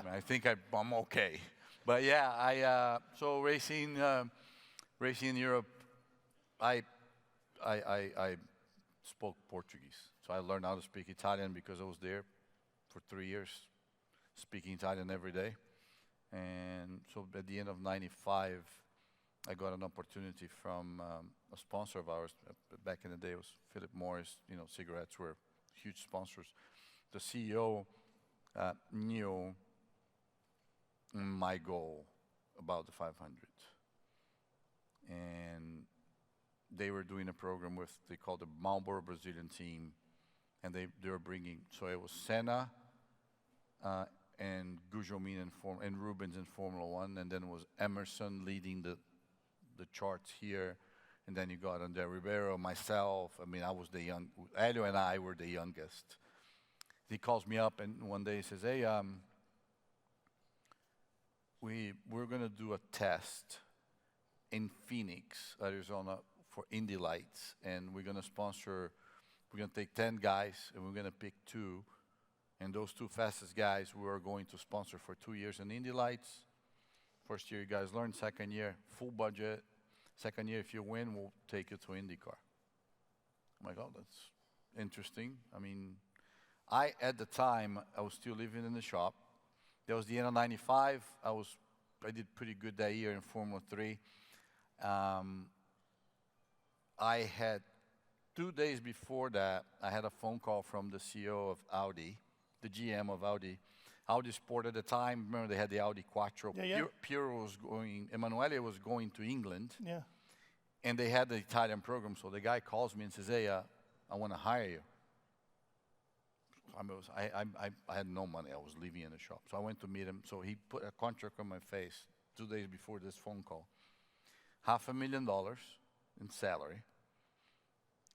mean, I think I'm okay. But yeah, so racing in Europe, I spoke Portuguese. So I learned how to speak Italian because I was there for 3 years, speaking Italian every day. And so at the end of '95, I got an opportunity from a sponsor of ours. Back in the day, it was Philip Morris. You know, cigarettes were huge sponsors. The CEO knew my goal about the 500. And they were doing a program with, they called the Marlboro Brazilian team, and they were bringing, so it was Senna and Gugelmin and Rubens in Formula One, and then it was Emerson leading the charts here, and then you got André Ribeiro, myself. I mean, I was the young, Elio and I were the youngest. He calls me up, and one day he says, hey, we're going to do a test in Phoenix, Arizona, for Indy lights, and we're going to take 10 guys, and we're going to pick 2 And those two fastest guys we were going to sponsor for 2 years in Indy Lights. First year you guys learn, second year full budget. Second year if you win, we'll take you to IndyCar. I'm like, oh, that's interesting. I mean, at the time, I was still living in the shop. There was the end of 95. I did pretty good that year in Formula 3. I had 2 days before that, I had a phone call from the CEO of Audi, the GM of Audi. Audi Sport at the time, remember they had the Audi Quattro. Yeah. Piero was going, Emanuele was going to England. Yeah. And they had the Italian program, so the guy calls me and says, hey, I want to hire you. I had no money. I was living in the shop. So I went to meet him. So he put a contract on my face 2 days before this phone call. $500,000 in salary.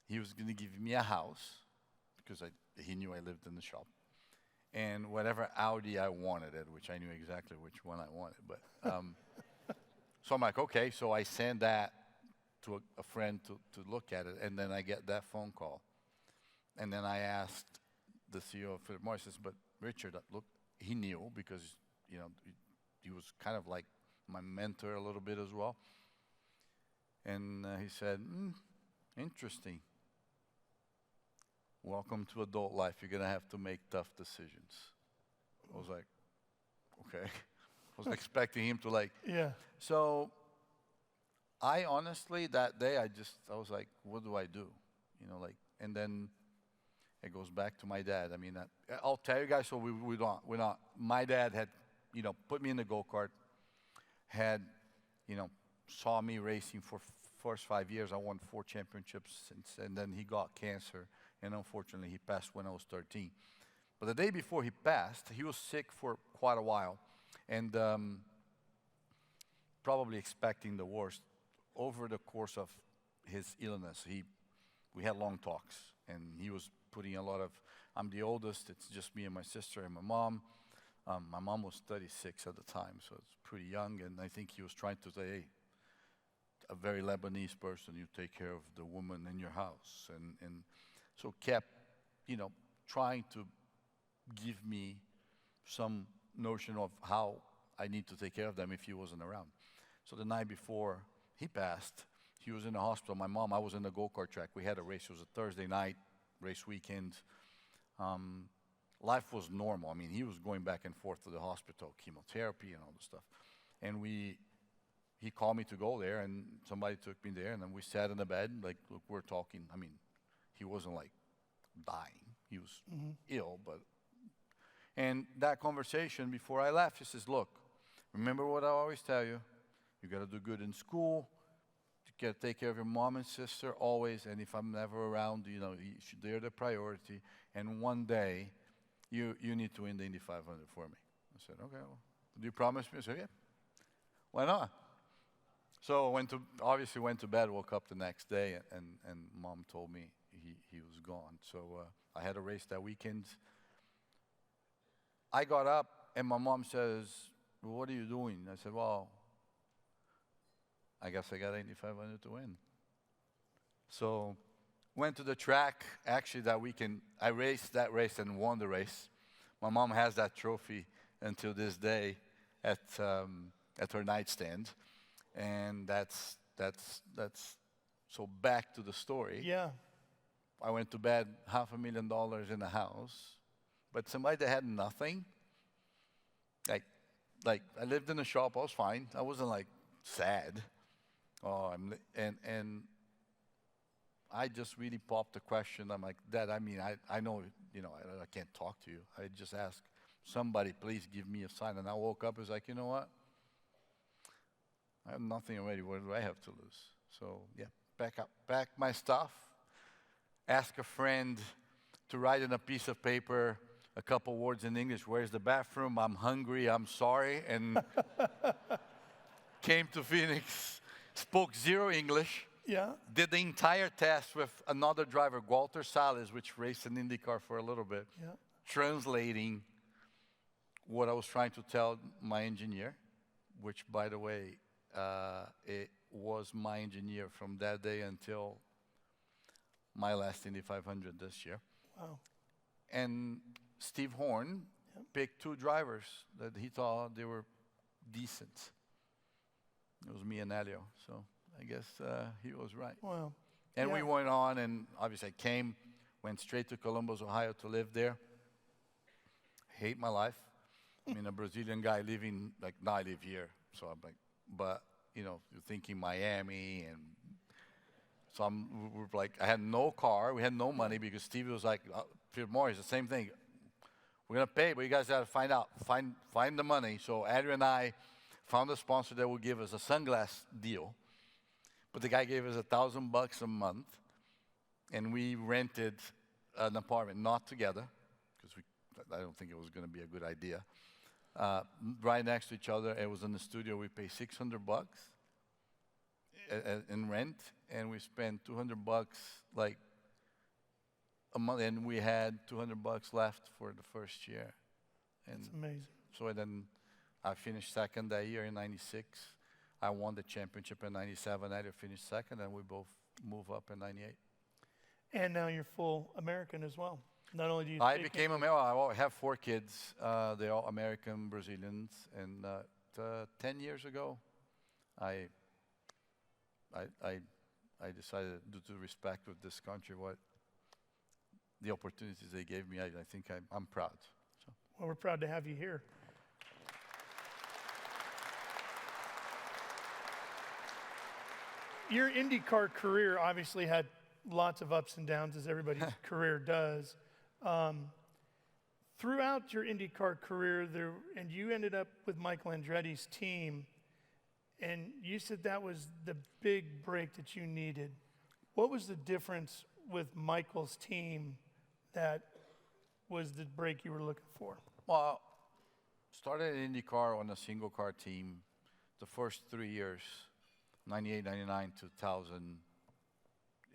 He was going to give me a house because he knew I lived in the shop. And whatever Audi I wanted it, which I knew exactly which one I wanted. But so I'm like, okay. So I send that to a friend to look at it. And then I get that phone call. And then I asked the CEO of Philip Morris, says, but Richard, look, he knew because, you know, he was kind of like my mentor a little bit as well. And he said, interesting. Welcome to adult life. You're going to have to make tough decisions. I was like, okay. I was expecting him to like. Yeah. So I honestly, that day, I was like, what do I do? You know, like, and then it goes back to my dad. I mean, I'll tell you guys, so we're not. My dad had, you know, put me in the go-kart, had, you know, saw me racing for first 5 years. I won 4 championships, and then he got cancer, and unfortunately he passed when I was 13. But the day before he passed, he was sick for quite a while, and probably expecting the worst. Over the course of his illness, we had long talks, and he was putting a lot of, I'm the oldest, it's just me and my sister and my mom. My mom was 36 at the time, so it's pretty young, and I think he was trying to say, hey, a very Lebanese person, you take care of the woman in your house. And so kept, you know, trying to give me some notion of how I need to take care of them if he wasn't around. So the night before he passed, he was in the hospital. My mom, I was in the go-kart track. We had a race. It was a Thursday night, race weekend. Life was normal. I mean, he was going back and forth to the hospital, chemotherapy and all this stuff. And he called me to go there, and somebody took me there, and then we sat in the bed, like, look, we're talking. I mean, he wasn't like dying. He was ill, but. And that conversation before I left, he says, look, remember what I always tell you. You got to do good in school. You got to take care of your mom and sister always. And if I'm never around, you know, they're the priority. And one day, you need to win the Indy 500 for me. I said, okay, well, do you promise me? I said, yeah. Why not? So obviously went to bed, woke up the next day, and mom told me he was gone. So I had a race that weekend. I got up, and my mom says, well, what are you doing? I said, well, I guess I got Indy 500 to win. So went to the track. Actually, that weekend, I raced that race and won the race. My mom has that trophy until this day at her nightstand. And that's so back to the story. Yeah. I went to bed $500,000 in the house, but somebody that had nothing, like I lived in a shop, I was fine. I wasn't like sad. And I just really popped the question. I'm like, Dad, I mean, I know, you know, I can't talk to you. I just asked somebody, please give me a sign. And I woke up, I was like, you know what? I have nothing already. What do I have to lose? So, yeah, pack my stuff, ask a friend to write in a piece of paper a couple words in English. Where's the bathroom? I'm hungry. I'm sorry. And came to Phoenix, spoke 0 English. Yeah. Did the entire test with another driver, Walter Salles, which raced an IndyCar for a little bit, translating what I was trying to tell my engineer, which, by the way, it was my engineer from that day until my last Indy 500 this year. Wow. And Steve Horn picked 2 drivers that he thought they were decent. It was me and Elio, so I guess he was right. Wow. And Yeah. we went on, and obviously I went straight to Columbus, Ohio to live there. Hate my life. I mean, a Brazilian guy living, like, now I live here, so I'm like, but, you know, you're thinking Miami, and so we're like, I had no car, we had no money, because Steve was like, Philip Morris, the same thing. We're gonna pay, but you guys gotta find the money. So Adrian and I found a sponsor that would give us a sunglass deal, but the guy gave us $1,000 a month, and we rented an apartment, not together, because I don't think it was gonna be a good idea. Right next to each other, it was in the studio. We paid $600 in rent, and we spent $200 like a month, and we had $200 left for the first year. And It's amazing. so then I finished second that year in '96. I won the championship in '97. I finished second, and we both moved up in '98. And now you're full American as well. Not only do you I speak became American. I have 4 kids. They're all American Brazilians. And 10 years ago, I decided, due to respect with this country, what the opportunities they gave me, I think I'm proud. So. Well, we're proud to have you here. Your IndyCar career obviously had lots of ups and downs, as everybody's career does. Throughout your IndyCar career, and you ended up with Michael Andretti's team, and you said that was the big break that you needed. What was the difference with Michael's team that was the break you were looking for? Well, started in IndyCar on a single car team. The first 3 years, 98, 99, 2000,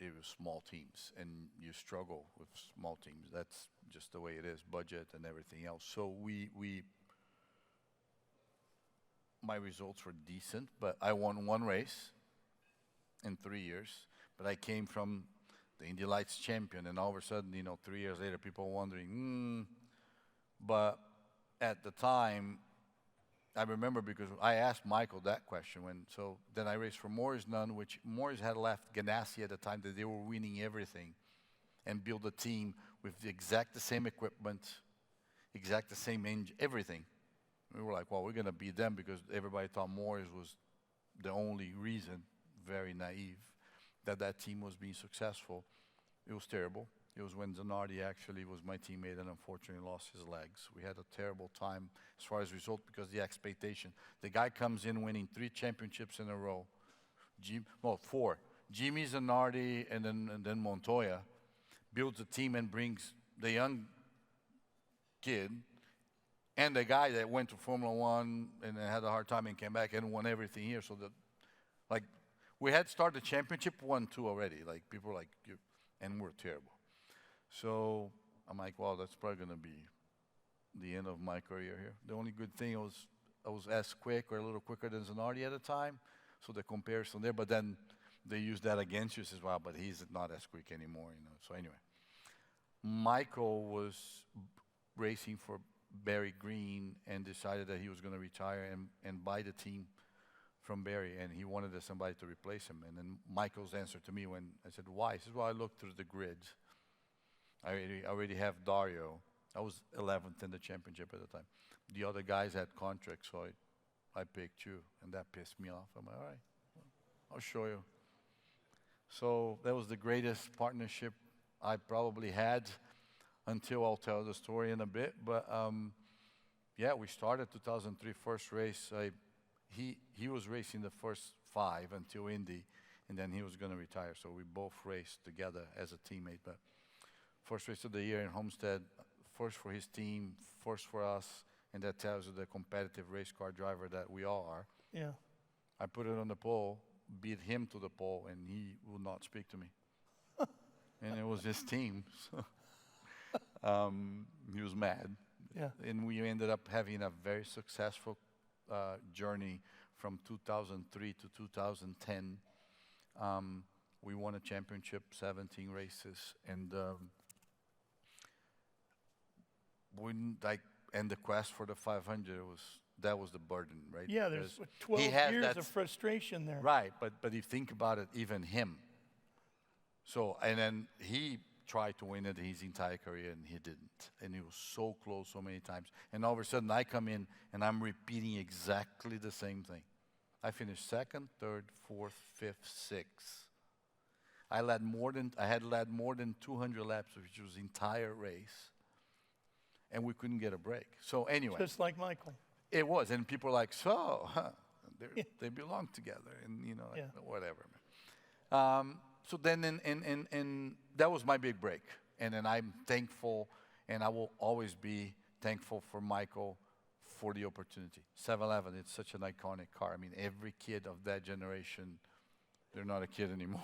it was small teams, and you struggle with small teams. That's just the way it is, budget and everything else. So my results were decent, but I won 1 race in 3 years. But I came from the Indy Lights champion, and all of a sudden, 3 years later, people were wondering, But at the time, I remember, because I asked Michael that question then I raced for Morris Nunn, which Morris had left Ganassi at the time, that they were winning everything, and built a team with the same equipment, the same engine, everything. We were like, well, we're gonna beat them, because everybody thought Morris was the only reason, very naive, that team was being successful. It was terrible. It was when Zanardi actually was my teammate and unfortunately lost his legs. We had a terrible time as far as result, because the expectation. The guy comes in winning 3 championships in a row. 4. Jimmy, Zanardi, and then Montoya builds a team and brings the young kid and the guy that went to Formula One and had a hard time and came back and won everything here. So that, like, we had started the championship 1-2 already. Like, people were like, and we're terrible. So I'm like, well, that's probably going to be the end of my career here. The only good thing was I was as quick or a little quicker than Zanardi at the time, so the comparison there. But then they used that against you, says, well, but he's not as quick anymore, So anyway, Michael was racing for Barry Green and decided that he was going to retire and buy the team from Barry, and he wanted somebody to replace him. And then Michael's answer to me when I said, why? He says, well, I looked through the grids. I already have Dario. I was 11th in the championship at the time. The other guys had contracts, so I picked you, and that pissed me off. I'm like, all right, I'll show you. So that was the greatest partnership I probably had until I'll tell the story in a bit. But yeah, we started 2003 first race. He was racing the first 5 until Indy, and then he was going to retire. So we both raced together as a teammate. But first race of the year in Homestead, first for his team, first for us, and that tells you the competitive race car driver that we all are. Yeah. I put it on the pole, beat him to the pole, and he would not speak to me. And it was his team. So he was mad. Yeah. And we ended up having a very successful journey from 2003 to 2010. We won a championship, 17 races, and wouldn't like end the quest for the 500. That was the burden, right? Yeah, there's Because 12 he has years that of frustration there. right, but you think about it, even him. So, and then he tried to win it his entire career, and he didn't. And he was so close so many times. And all of a sudden, I come in, and I'm repeating exactly the same thing. I finished second, third, fourth, fifth, sixth. I had led more than 200 laps, which was the entire race, and we couldn't get a break. So anyway. Just like Michael. It was, and people were like, so, huh, they belong together, and you know, like, whatever. So then, and that was my big break, and then I'm thankful, and I will always be thankful for Michael for the opportunity. 711, it's such an iconic car. I mean, every kid of that generation, they're not a kid anymore.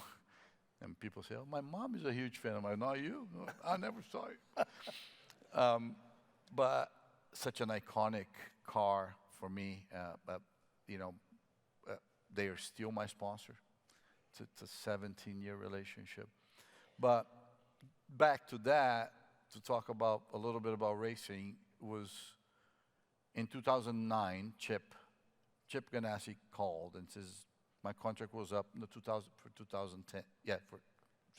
And people say, oh, my mom is a huge fan. I'm like, not you? No, I never saw you. But such an iconic car for me. But, you know, they are still my sponsor. It's a 17-year relationship. But back to that, to talk about a little bit about racing, was in 2009, Chip Ganassi called and says, my contract was up in the 2010. Yeah,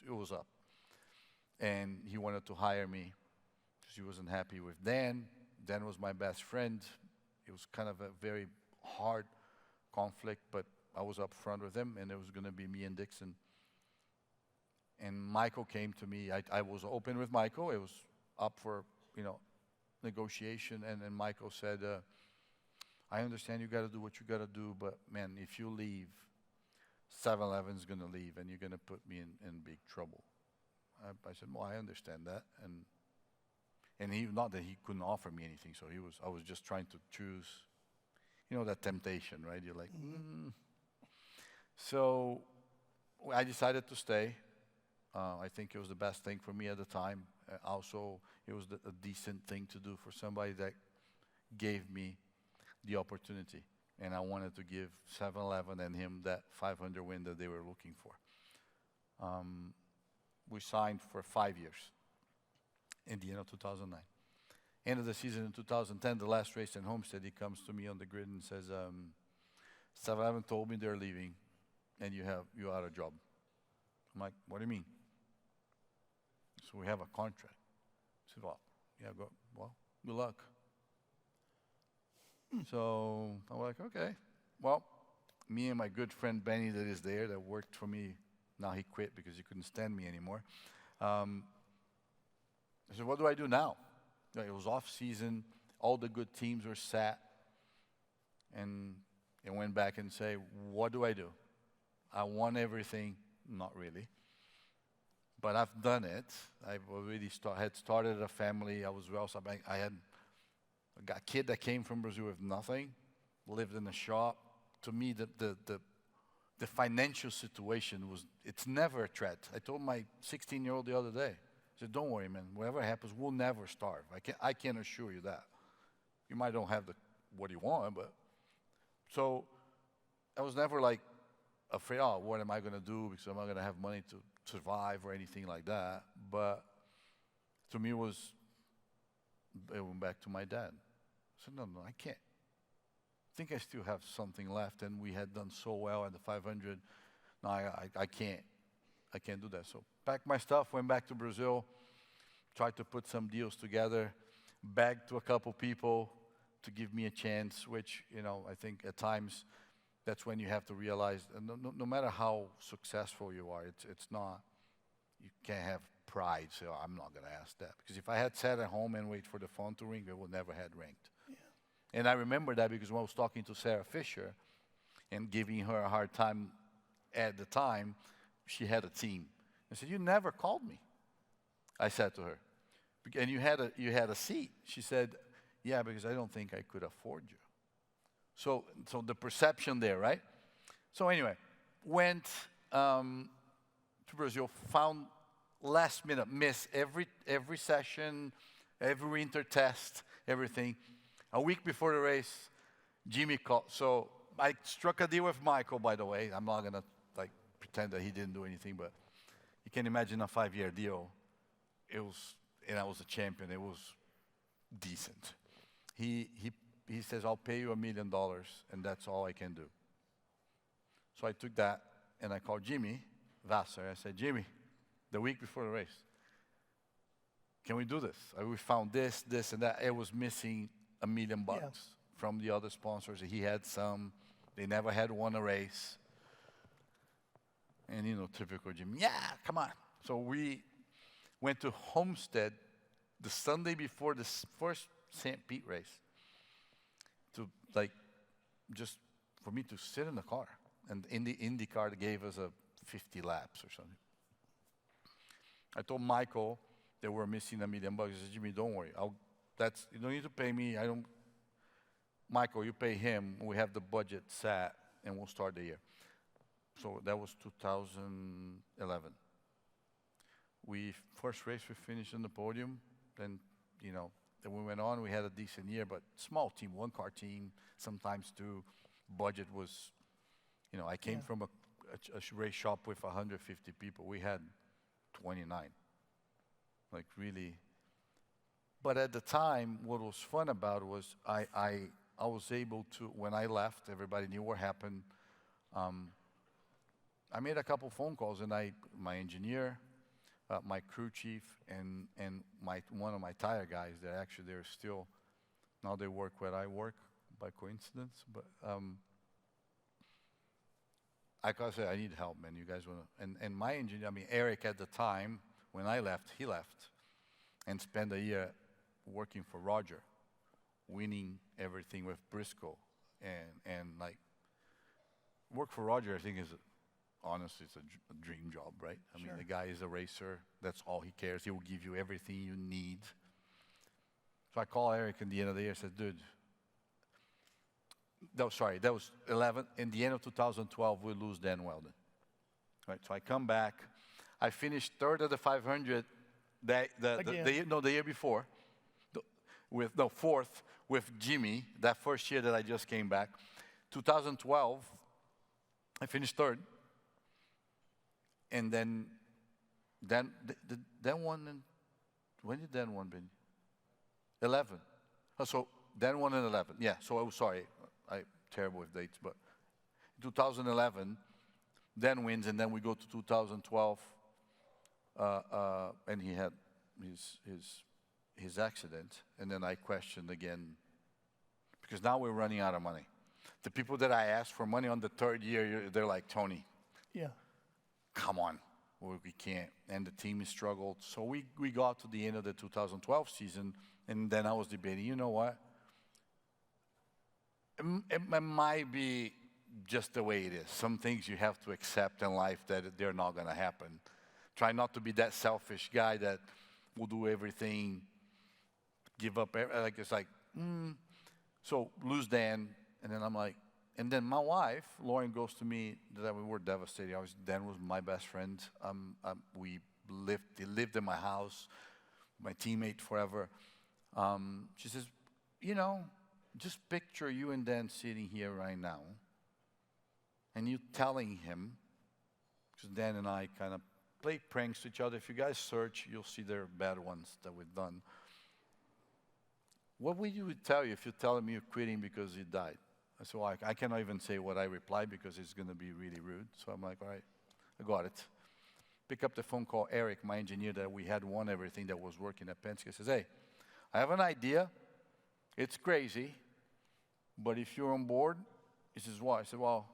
it was up. And he wanted to hire me because he wasn't happy with Dan. Dan was my best friend. It was kind of a very hard conflict, but I was up front with him, and it was going to be me and Dixon. And Michael came to me. I was open with Michael. It was up for, you know, negotiation, and then Michael said, I understand you got to do what you got to do, but man, if you leave, 7-Eleven's going to leave, and you're going to put me in big trouble. I said, well, I understand that, and he, not that he couldn't offer me anything, so I was just trying to choose, you know, that temptation, right? You're like, So I decided to stay. I think it was the best thing for me at the time. Also, it was a decent thing to do for somebody that gave me the opportunity. And I wanted to give 7-Eleven and him that 500 win that they were looking for. We signed for 5 years, Indiana 2009. End of the season in 2010, the last race in Homestead, he comes to me on the grid and says, 7-Eleven told me they're leaving, and you out of job. I'm like, what do you mean? So we have a contract. I said, well, yeah, good luck. So I'm like, okay. Well, me and my good friend Benny that is there, that worked for me, now he quit because he couldn't stand me anymore. I said, what do I do now? It was off season, all the good teams were set, and I went back and say, what do I do? I won everything, not really, but I've done it. I've already had started a family. I was well, so I had a kid that came from Brazil with nothing, lived in a shop. To me, the financial situation it's never a threat. I told my 16-year-old the other day, I said, don't worry, man, whatever happens, we'll never starve. I can assure you that. You might don't have what you want, but. So I was never like afraid, oh, what am I going to do because I'm not going to have money to survive or anything like that. But to me, it went back to my dad. I said, no, I can't. I think I still have something left, and we had done so well at the 500. No, I can't. I can't do that. So packed my stuff, went back to Brazil, tried to put some deals together, begged to a couple people to give me a chance, which, you know, I think at times that's when you have to realize, no matter how successful you are, it's not, you can't have pride, so I'm not going to ask that. Because if I had sat at home and wait for the phone to ring, it would never had ringed. Yeah. And I remember that because when I was talking to Sarah Fisher and giving her a hard time at the time, she had a team. I said, you never called me, I said to her. And you had a seat. She said, yeah, because I don't think I could afford you. So the perception there, right? So anyway, went to Brazil, found last minute, missed every session, every winter test, everything. A week before the race, Jimmy called. So I struck a deal with Michael, by the way. I'm not going to pretend that he didn't do anything, but you can imagine a 5-year deal. It was, and I was a champion. It was decent. He says, I'll pay you $1 million, and that's all I can do. So I took that, and I called Jimmy Vassar. I said, Jimmy, the week before the race, can we do this? We found this, and that. It was missing $1 million from the other sponsors. He had some. They never had won a race. And, typical Jimmy, yeah, come on. So we went to Homestead the Sunday before the first St. Pete race to, just for me to sit in the car. And in the Indy car, they gave us 50 laps or something. I told Michael that we're missing $1 million. He said, Jimmy, don't worry. You don't need to pay me. Michael, you pay him. We have the budget set, and we'll start the year. So that was 2011. First race, we finished on the podium. Then, then we went on. We had a decent year, but small team, one-car team, sometimes two. Budget was, I came from a race shop with 150 people. We had 29. Really. But at the time, what was fun about it was I was able to, when I left, everybody knew what happened. I made a couple phone calls, and my engineer, my crew chief, and one of my tire guys, they're still, now they work where I work by coincidence, but I said, I need help, man. You guys want to, and my engineer, Eric at the time, when I left, he left and spent a year working for Roger, winning everything with Briscoe, and work for Roger, I think honestly, it's a dream job, right? I mean, the guy is a racer. That's all he cares. He will give you everything you need. So I called Eric at the end of the year and said, dude, that was 11. In the end of 2012, we lose Dan Weldon. Right, so I come back. I finished third at the 500 the year before. Fourth with Jimmy, that first year that I just came back. 2012, I finished third. And then Dan won, when did Dan won, Benny? 11. Oh, so Dan won in 11. Yeah, so I'm sorry, I'm terrible with dates, but 2011, Dan wins, and then we go to 2012, and he had his accident, and then I questioned again, because now we're running out of money. The people that I asked for money on the third year, they're like, Tony. Yeah. Come on, we can't. And the team struggled. So we got to the end of the 2012 season, and then I was debating, you know what? It might be just the way it is. Some things you have to accept in life that they're not going to happen. Try not to be that selfish guy that will do everything, give up. So lose Dan, and then I'm like, and then my wife, Lauren, goes to me, that we were devastated. Dan was my best friend. He lived in my house, my teammate forever. She says, just picture you and Dan sitting here right now, and you telling him, because Dan and I kind of play pranks to each other. If you guys search, you'll see there are bad ones that we've done. What would you tell you if you tell him you're quitting because he died? So I cannot even say what I replied because it's going to be really rude. So I'm like, all right, I got it. Pick up the phone, call Eric, my engineer that we had won everything that was working at Penske. Says, hey, I have an idea. It's crazy, but if you're on board, he says, what? I said, well,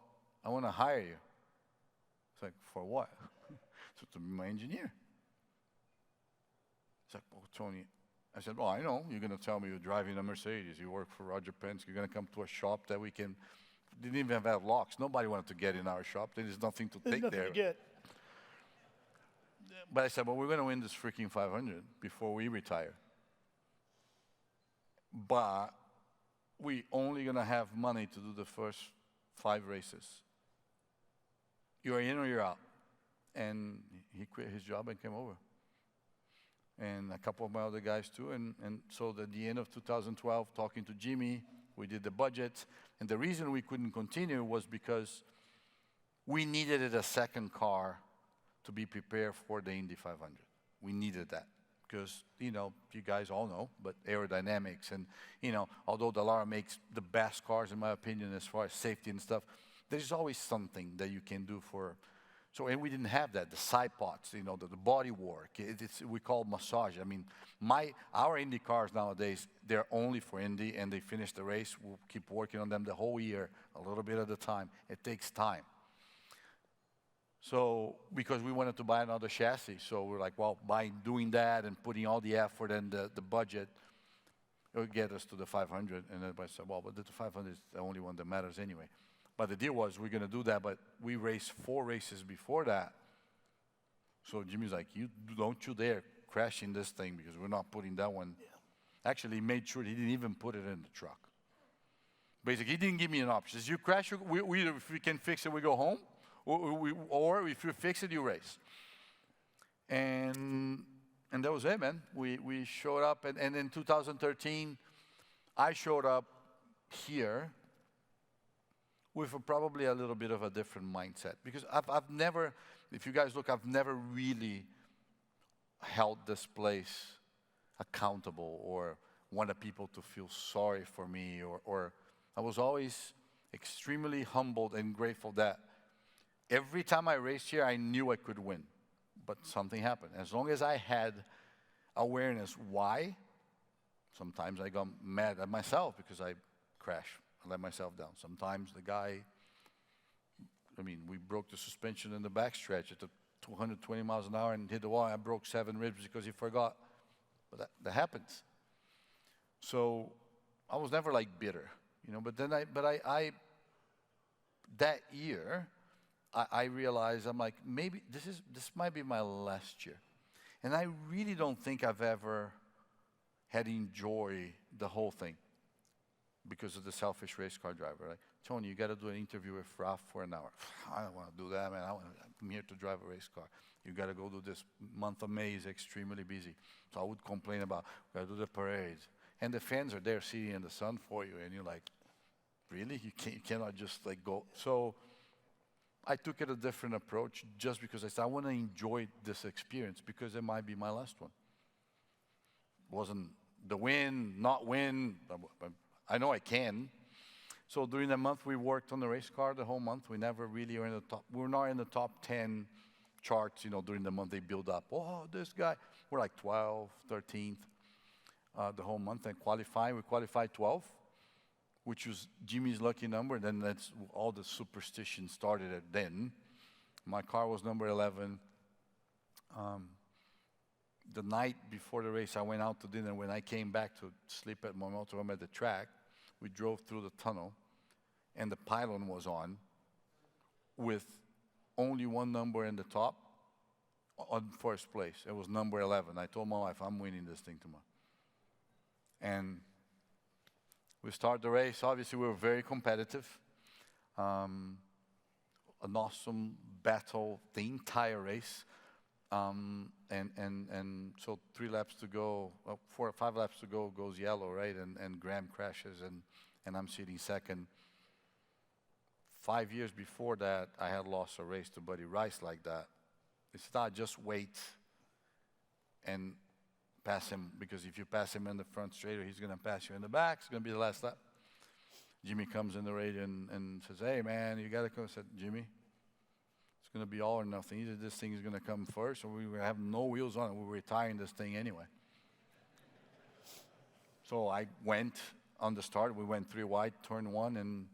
I want to hire you. It's like, for what? So to be my engineer. It's like, oh, Tony. I said, well, I know. You're going to tell me you're driving a Mercedes. You work for Roger Penske. You're going to come to a shop that we can. Didn't even have locks. Nobody wanted to get in our shop. There's nothing to take there. To get. But I said, well, we're going to win this freaking 500 before we retire. But we only going to have money to do the first 5 races. You're in or you're out. And he quit his job and came over. And a couple of my other guys too. And so at the end of 2012, talking to Jimmy, we did the budget. And the reason we couldn't continue was because we needed a second car to be prepared for the Indy 500. We needed that. because, you know, you guys all know, but aerodynamics and, you know, although Dallara makes the best cars, in my opinion, as far as safety and stuff, there's always something that you can do for, so, and we didn't have that, the side pots, you know, the body work, we call massage. I mean, our Indy cars nowadays, they're only for Indy, and they finish the race. We'll keep working on them the whole year, a little bit at a time. It takes time. So, because we wanted to buy another chassis, so we're like, well, by doing that and putting all the effort and the budget, it would get us to the 500. And everybody said, well, but the 500 is the only one that matters anyway. But the deal was, we're going to do that, but we raced 4 races before that. So Jimmy's like, don't you dare crash in this thing, because we're not putting that one. Yeah. Actually, he made sure he didn't even put it in the truck. Basically, he didn't give me an option. If you crash, if we can fix it, we go home. Or if you fix it, you race. And that was it, man. We showed up, and in 2013, I showed up here with probably a little bit of a different mindset. Because I've never, if you guys look, I've never really held this place accountable or wanted people to feel sorry for me, or I was always extremely humbled and grateful that every time I raced here, I knew I could win, but something happened. As long as I had awareness why, sometimes I got mad at myself because I crashed, I let myself down. Sometimes the guy, I mean, we broke the suspension in the backstretch at 220 miles an hour and hit the wall. I broke 7 ribs because he forgot, but that happens. So I was never like bitter, you know. But then I that year, I realized, I'm like, maybe this might be my last year. And I really don't think I've ever had enjoyed the whole thing because of the selfish race car driver. Like, Tony, you got to do an interview with Ralph for an hour. I don't want to do that, man. I'm here to drive a race car. You got to go do this. Month of May is extremely busy. So I would complain about, got to do the parades. And the fans are there sitting in the sun for you. And you're like, really? You cannot just like go. So I took it a different approach just because I said, I want to enjoy this experience because it might be my last one. Wasn't the win, not win. I know I can. So during the month, we worked on the race car the whole month. We never really were in the top. We were not in the top 10 charts, you know, during the month they build up. Oh, this guy. We're like 12th, 13th the whole month. And qualifying, we qualified 12th. Which was Jimmy's lucky number. Then that's all the superstition started at then. My car was number 11. The night before the race, I went out to dinner. When I came back to sleep at my motorhome at the track, we drove through the tunnel, and the pylon was on with only one number in the top on first place. It was number 11. I told my wife, I'm winning this thing tomorrow. And we start the race. Obviously, we were very competitive. An awesome battle the entire race. And so 3 laps to go, 4 or 5 laps to go, goes yellow, right? And Graham crashes, and I'm sitting second. 5 years before that, I had lost a race to Buddy Rice like that. It's not just wait and pass him, because if you pass him in the front straight, he's going to pass you in the back. It's going to be the last lap. Jimmy comes in the radio and says, hey, man, you got to come. I said, Jimmy, it's going to be all or nothing. Either this thing is going to come first or we're going to have no wheels on it. We're retiring this thing anyway. So I went on the start. We went 3 wide, turn 1, and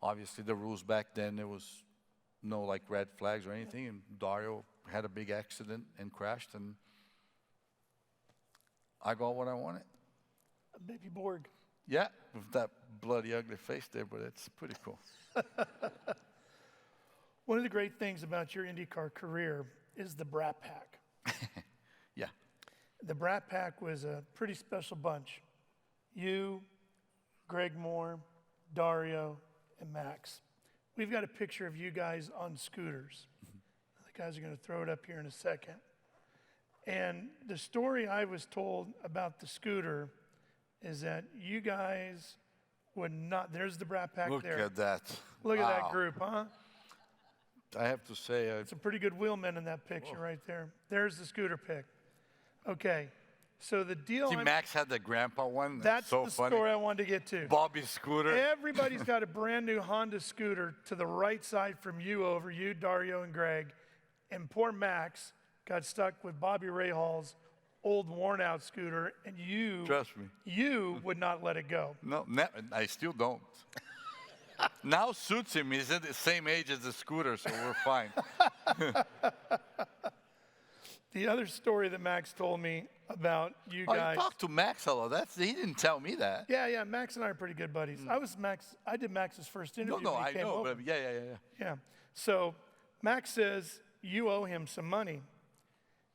obviously the rules back then, there was no like red flags or anything. And Dario had a big accident and crashed, and I got what I wanted. A baby Borg. Yeah, with that bloody ugly face there, but it's pretty cool. One of the great things about your IndyCar career is the Brat Pack. Yeah. The Brat Pack was a pretty special bunch. You, Greg Moore, Dario, and Max. We've got a picture of you guys on scooters. The guys are going to throw it up here in a second. And the story I was told about the scooter is that you guys would not, there's the Brat Pack there. Look at that. Look at that group, huh? I have to say. Some pretty good wheelmen in that picture right there. There's the scooter pick. Okay, So the deal See, I'm- Max had the grandpa one. that's so the funny. story I wanted to get to. Bobby's scooter. Everybody's got a brand new Honda scooter to the right side from you over, you, Dario, and Greg. And poor Max got stuck with Bobby Rahall's old worn-out scooter, and you, Trust me. you would not let it go. No, I still don't. Now suits him. He's at the same age as the scooter, so we're fine. The other story that Max told me about you Oh, guys. you talked to Max a lot. He didn't tell me that. Yeah, Max and I are pretty good buddies. I did Max's first interview. No, when he I came know, over. but yeah. Yeah. So Max says you owe him some money.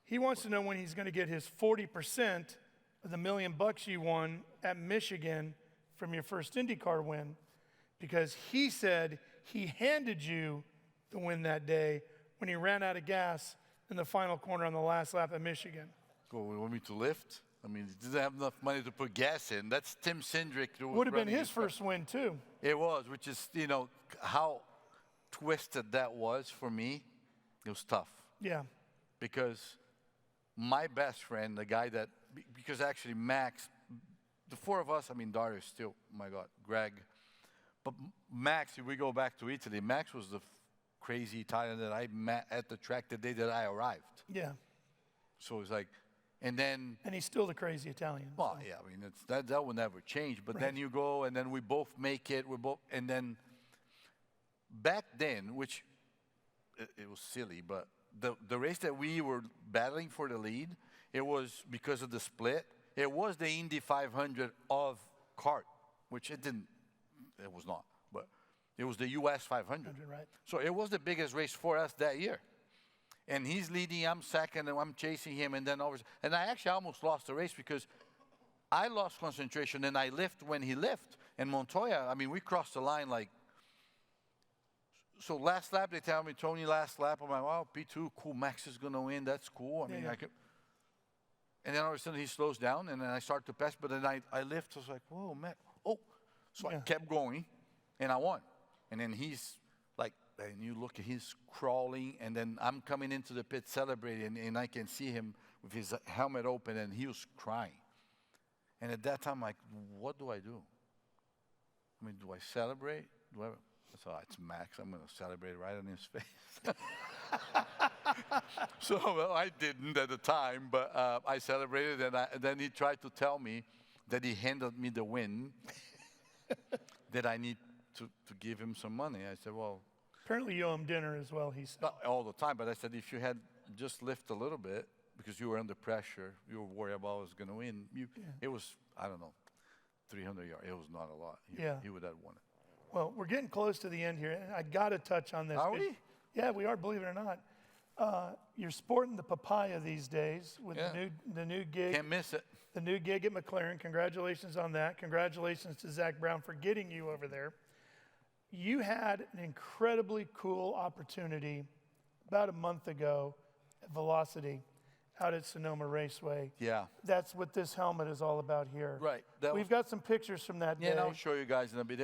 He wants to know when he's going to get his 40% of the $1 million you won at Michigan from your first IndyCar win, because he said he handed you the win that day when he ran out of gas in the final corner on the last lap at Michigan. Well, you want me to lift? I mean, he didn't have enough money to put gas in. That's Tim Cindric. Would have been his first win too. It was, which is, how twisted that was for me. It was tough. Yeah. Because my best friend, the guy that, because actually Max, the four of us, I mean, Dario still, oh my God, Greg. But Max, if we go back to Italy, Max was the crazy Italian that I met at the track the day that I arrived. Yeah. So it's like, and then. And he's still the crazy Italian. Well, so. yeah, I mean, that will never change. But then you go, and then we both make it. And then back then, which it was silly, but the race that we were battling for the lead, it was because of the split. It was the Indy 500 of kart, which it was not, but it was the US 500. Right. So it was the biggest race for us that year. And he's leading, I'm second, and I'm chasing him, and then and I actually almost lost the race because I lost concentration, and I lift when he lift. And Montoya, I mean, we crossed the line like, so last lap, they tell me, Tony, last lap. I'm like, wow, P2, cool, Max is going to win. That's cool. I mean, Yeah. And then all of a sudden he slows down, and then I start to pass, but then I lift. I was like, whoa, man. Oh. So I kept going, and I won. And then he's like, and you look, he's crawling, and then I'm coming into the pit celebrating, and I can see him with his helmet open, and he was crying. And at that time, I'm like, what do I do? I mean, do I celebrate? So it's Max. I'm going to celebrate right on his face. So well, I didn't at the time, but I celebrated, and then he tried to tell me that he handed me the win, that I need to give him some money. I said, well. Apparently you owe him dinner as well, he said. Not all the time, but I said, if you had just lift a little bit, because you were under pressure, you were worried about I was going to win. It was, I don't know, 300 yards. It was not a lot. He would have won it. Well, we're getting close to the end here, and I got to touch on this. Are we? Yeah, we are, believe it or not. You're sporting the papaya these days with the new gig. Can't miss it. The new gig at McLaren. Congratulations on that. Congratulations to Zach Brown for getting you over there. You had an incredibly cool opportunity about a month ago at Velocity out at Sonoma Raceway. Yeah. That's what this helmet is all about here. Right. We've got some pictures from that day. Yeah, and I'll show you guys in a bit.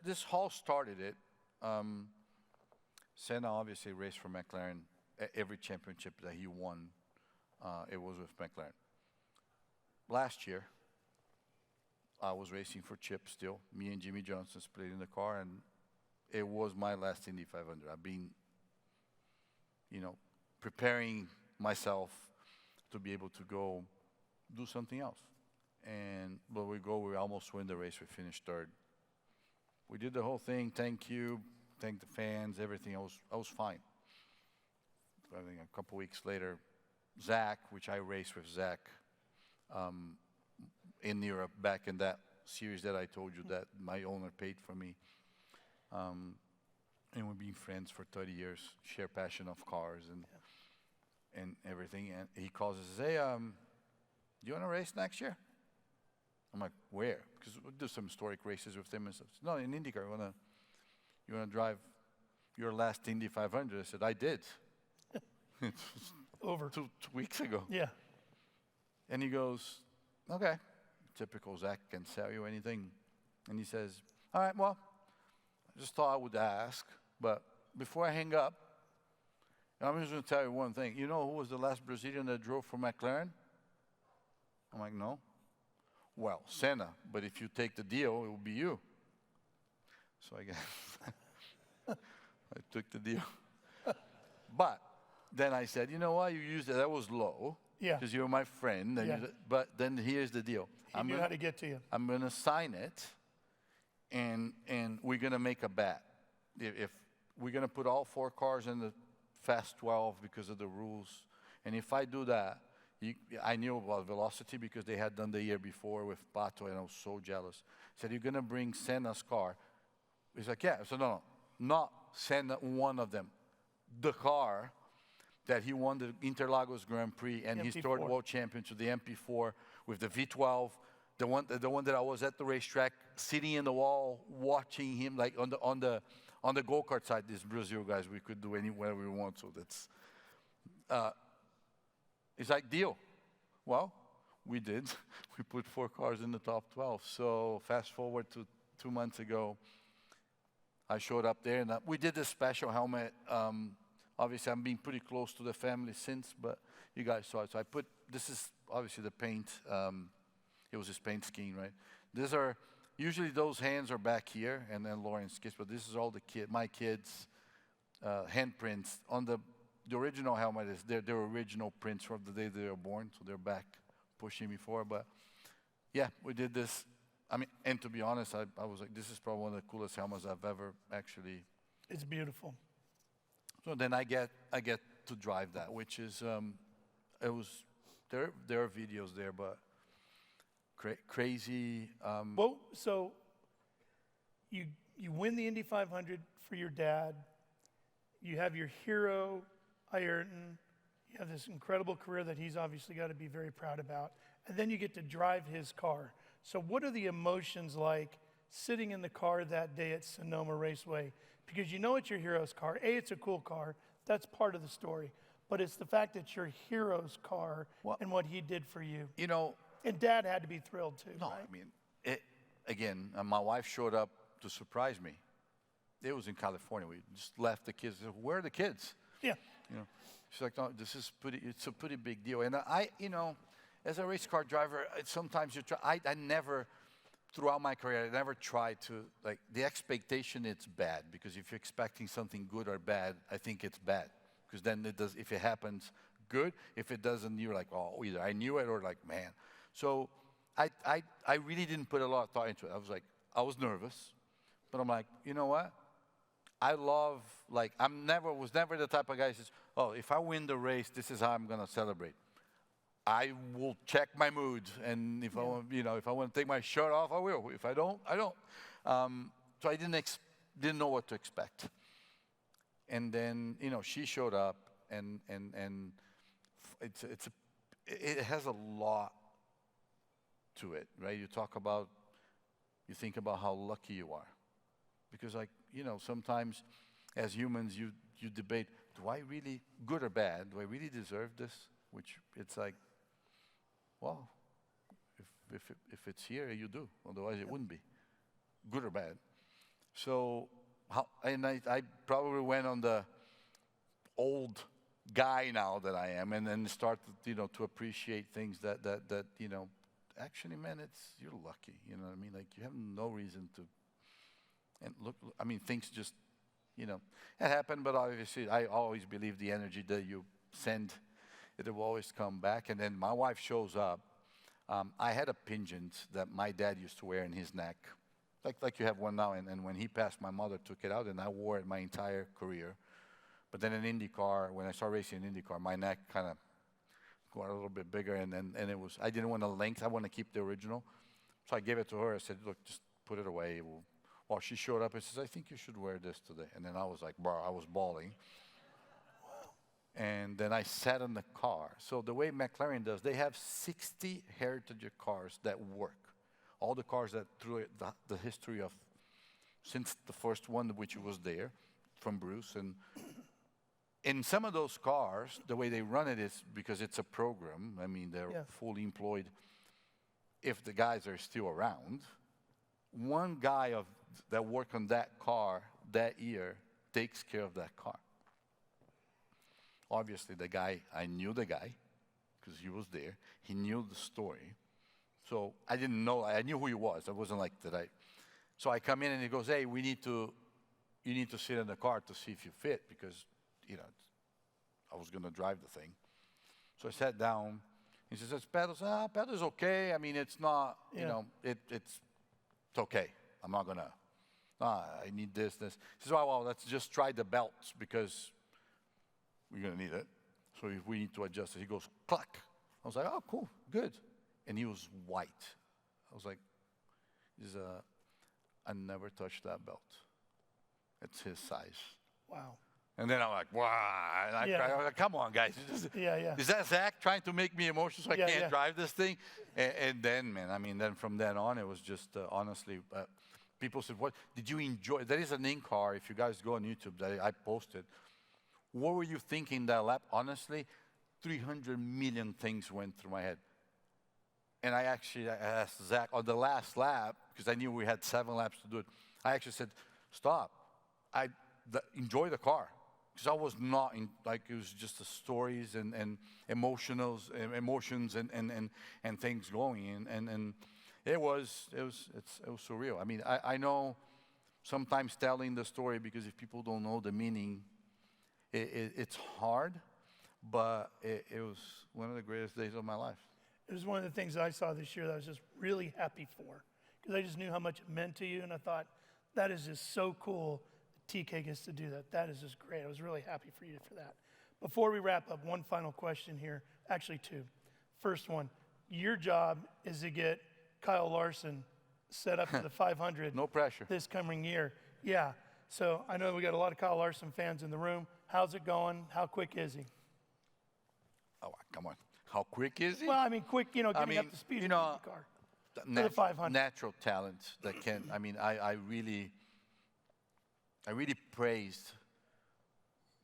This Hall started it. Senna obviously raced for McLaren. Every championship that he won, it was with McLaren. Last year, I was racing for Chip still. Me and Jimmy Johnson split in the car, and it was my last Indy 500. I've been, preparing myself to be able to go do something else. But we almost win the race. We finished third. We did the whole thing. Thank you. Thank the fans, everything. I was fine. I think a couple weeks later, Zach, which I raced with Zach in Europe back in that series that I told you that my owner paid for me. And we've been friends for 30 years, share passion of cars and everything. And he calls us and says, hey, do you want to race next year? I'm like, where? Because we'll do some historic races with him and stuff. No, in IndyCar, you want to drive your last Indy 500? I said, I did. It was over 2 weeks ago. Yeah. And he goes, okay. Typical Zach can sell you anything. And he says, all right, well, I just thought I would ask. But before I hang up, I'm just going to tell you one thing. You know who was the last Brazilian that drove for McLaren? I'm like, no. Well, Senna, but if you take the deal, it will be you. So I guess I took the deal. But then I said, you know what, you used it, that was low. Yeah. Because you're my friend. And Yeah. but then here's the deal. He knew how to get to you. I'm going to sign it, and we're going to make a bet. If we're going to put all 4 cars in the Fast 12 because of the rules, and if I do that, I knew about velocity because they had done the year before with Pato, and I was so jealous. I said, you're going to bring Senna's car. He's like, yeah. So no, not Senna, one of them. The car that he won the Interlagos Grand Prix, and he restored world champion to the MP4 with the V12, the one that I was at the racetrack, sitting in the wall, watching him, like on the go-kart side. This Brazil, guys, we could do anywhere we want. So that's, it's like, deal. Well, we did. We put 4 cars in the top 12. So fast forward to 2 months ago, I showed up there, and we did this special helmet. Obviously, I'm being pretty close to the family since, but you guys saw it. So I put, this is obviously the paint. It was his paint scheme, right? These are, usually those hands are back here, and then Lauren's kids, but this is all my kids' handprints. On the original helmet is their original prints from the day they were born, so they're back pushing me forward. But yeah, we did this. I mean, and to be honest, I was like, this is probably one of the coolest helmets I've ever actually. It's beautiful. So then I get to drive that, which is, it was, there are videos there, but crazy. Well, so you win the Indy 500 for your dad. You have your hero, Ayrton. You have this incredible career that he's obviously got to be very proud about. And then you get to drive his car. So what are the emotions like sitting in the car that day at Sonoma Raceway? Because you know it's your hero's car. A, it's a cool car. That's part of the story. But it's the fact that it's your hero's car and what he did for you. You know. And Dad had to be thrilled too, No, right? I mean, again, my wife showed up to surprise me. It was in California. We just left the kids. I said, where are the kids? Yeah. You know, she's like, no, it's a pretty big deal. And I, you know, as a race car driver, sometimes you try, I never, throughout my career, I never tried to, like, the expectation, it's bad. Because if you're expecting something good or bad, I think it's bad. Because then it does, if it happens, good. If it doesn't, you're like, oh, either I knew it or like, man. So I really didn't put a lot of thought into it. I was nervous. But I'm like, you know what? I love, like, was never the type of guy who says, oh, if I win the race, this is how I'm going to celebrate. I will check my mood, and if I want, you know, if I want to take my shirt off, I will. If I don't, I don't. So I didn't know what to expect. And then, you know, she showed up, and it has a lot to it, right? You think about how lucky you are, because, like, you know, sometimes as humans you debate, do I really, good or bad, do I really deserve this? Which it's like, well, if it's here, you do. Otherwise, it wouldn't be, good or bad. So, I probably went on the old guy now that I am, and then started, you know, to appreciate things that you know, actually, man, you're lucky. You know what I mean? Like, you have no reason to. And look, I mean, things just, you know, it happened. But obviously, I always believe the energy that you send, it will always come back. And then my wife shows up. I had a pendant that my dad used to wear in his neck, like you have one now. And when he passed, my mother took it out, and I wore it my entire career. But then in IndyCar, when I started racing in IndyCar, my neck kind of got a little bit bigger, and it was, I didn't want a length. I want to keep the original. So I gave it to her. I said, look, just put it away. Well, she showed up and says, I think you should wear this today. And then I was like, bro, I was bawling. And then I sat in the car. So the way McLaren does, they have 60 heritage cars that work. All the cars that through the history of, since the first one, which was there, from Bruce. And in some of those cars, the way they run it is because it's a program. I mean, they're fully employed. If the guys are still around, one guy that worked on that car that year takes care of that car. Obviously, I knew the guy, because he was there. He knew the story. So I didn't know. I knew who he was. I wasn't like that. So I come in and he goes, hey, you need to sit in the car to see if you fit because, I was going to drive the thing. So I sat down. He says, it's pedals. Pedals okay. I mean, it's not, it's okay. I'm not going to. I need this. He says, well, let's just try the belts because we're going to need it. So if we need to adjust it, he goes, clack. I was like, oh, cool, good. And he was white. I was like, I never touched that belt. It's his size. Wow. And then I'm like, wow. And I cried. I was like, come on, guys. Is that Zach trying to make me emotional so I can't drive this thing? And then, man, then from then on, it was just, honestly, people said, what, did you enjoy? There is an in-car, if you guys go on YouTube, that I posted. What were you thinking that lap? Honestly, 300 million things went through my head. And I asked Zach on the last lap, because I knew we had 7 laps to do it, I actually said, stop. Enjoy the car. Because I was not, it was just the stories and emotions and things going. And it was surreal. I know sometimes telling the story, because if people don't know the meaning, it's hard, but it was one of the greatest days of my life. It was one of the things that I saw this year that I was just really happy for, because I just knew how much it meant to you, and I thought, that is just so cool that TK gets to do that. That is just great. I was really happy for you for that. Before we wrap up, one final question here, actually 2. First one, your job is to get Kyle Larson set up for the 500. No pressure. This coming year. Yeah. So I know we got a lot of Kyle Larson fans in the room. How's it going? How quick is he? Oh, come on. How quick is he? Well, quick, getting up to speed in the car. For the 500. Natural talent that can, I really praised,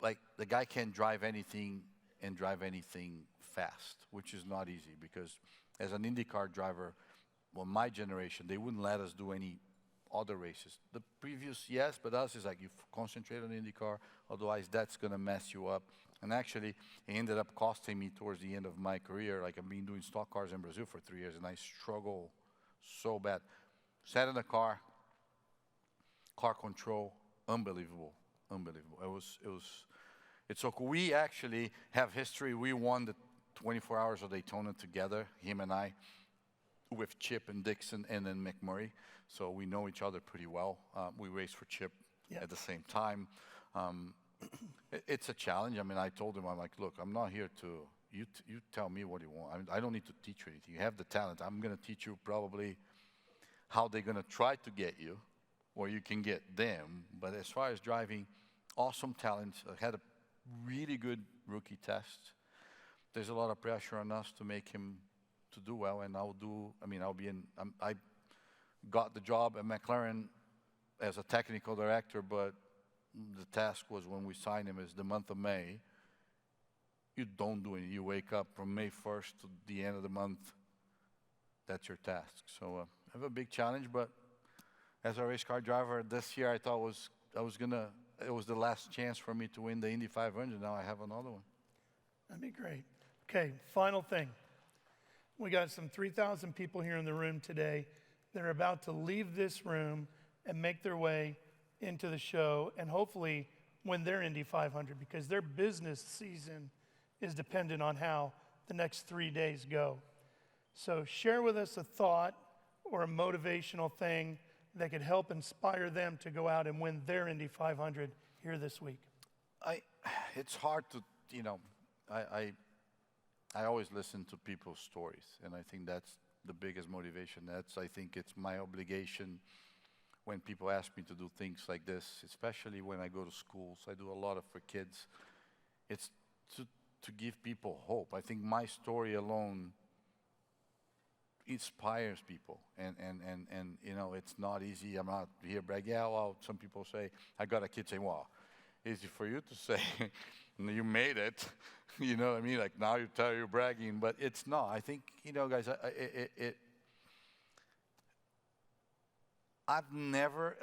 like, the guy can drive anything and drive anything fast, which is not easy because as an IndyCar driver, well, my generation, they wouldn't let us do any other races. The previous, yes, but us is like you concentrate on IndyCar, otherwise that's going to mess you up. And actually, it ended up costing me towards the end of my career. Like, I've been doing stock cars in Brazil for 3 years, and I struggle so bad. Sat in the car control, unbelievable. It's so cool. We actually have history. We won the 24 Hours of Daytona together, him and I, with Chip and Dixon and then McMurray. So we know each other pretty well. We raced for Chip at the same time. It's a challenge. I told him, I'm like, look, I'm not here to, you tell me what you want. I don't need to teach you anything. You have the talent. I'm going to teach you probably how they're going to try to get you, or you can get them. But as far as driving, awesome talent. I had a really good rookie test. There's a lot of pressure on us to make him to do well, and I got the job at McLaren as a technical director, but the task was when we signed him is the month of May. You don't do anything. You wake up from May 1st to the end of the month. That's your task. So I have a big challenge, but as a race car driver this year, I thought it was the last chance for me to win the Indy 500. Now I have another one. That'd be great. Okay, final thing. We got some 3,000 people here in the room today. They're about to leave this room and make their way into the show and hopefully win their Indy 500 because their business season is dependent on how the next 3 days go. So share with us a thought or a motivational thing that could help inspire them to go out and win their Indy 500 here this week. It's hard to, I always listen to people's stories, and I think that's the biggest motivation. I think it's my obligation when people ask me to do things like this, especially when I go to schools. I do a lot for kids. It's to give people hope. I think my story alone inspires people, and it's not easy. I'm not here bragging. Yeah, well, some people say, I got a kid saying, well, easy for you to say, you made it. You know what I mean? Like now you're bragging, but it's not. I think, guys, I've never,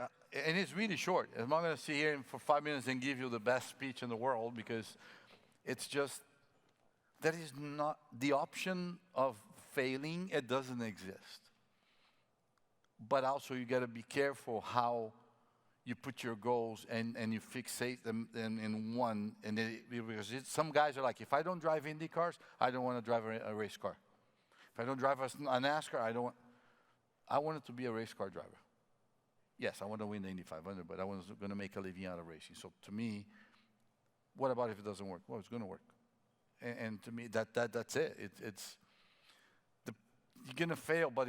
and it's really short. I'm not going to sit here for 5 minutes and give you the best speech in the world because it's just, that is not the option of failing. It doesn't exist. But also you got to be careful how you put your goals and you fixate them in one. And because some guys are like, if I don't drive Indy cars, I don't want to drive a race car. If I don't drive a NASCAR, I wanted to be a race car driver. Yes, I want to win the Indy 500, but I was going to make a living out of racing. So to me, what about if it doesn't work? Well, it's going to work. And to me, that's it. You're going to fail, but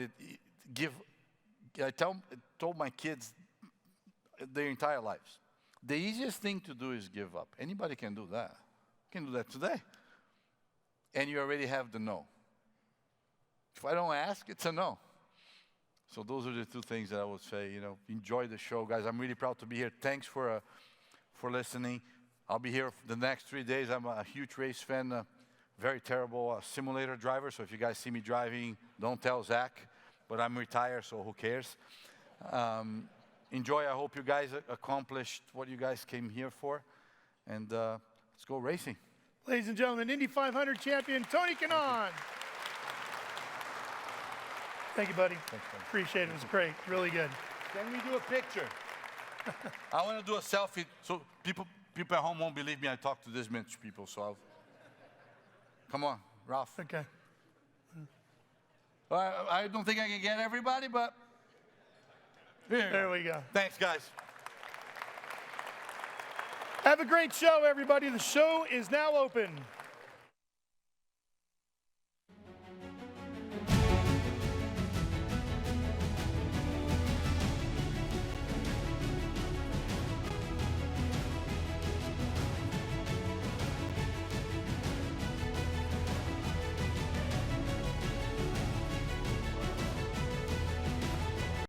I told my kids their entire lives, the easiest thing to do is give up. Anybody can do that. You can do that today. And you already have the no. If I don't ask, it's a no. So those are the two things that I would say. Enjoy the show, guys. I'm really proud to be here. Thanks for listening. I'll be here for the next 3 days. I'm a huge race fan, very terrible simulator driver. So if you guys see me driving, don't tell Zach. But I'm retired, so who cares? Enjoy. I hope you guys accomplished what you guys came here for. And let's go racing. Ladies and gentlemen, Indy 500 champion Tony Kanaan. Thank you, buddy. Thanks, buddy. Appreciate it. It was great. Really good. Can we do a picture? I want to do a selfie so people at home won't believe me. I talk to this much people, so come on, Ralph. Okay. I don't think I can get everybody, but There we go. Thanks, guys. Have a great show, everybody. The show is now open.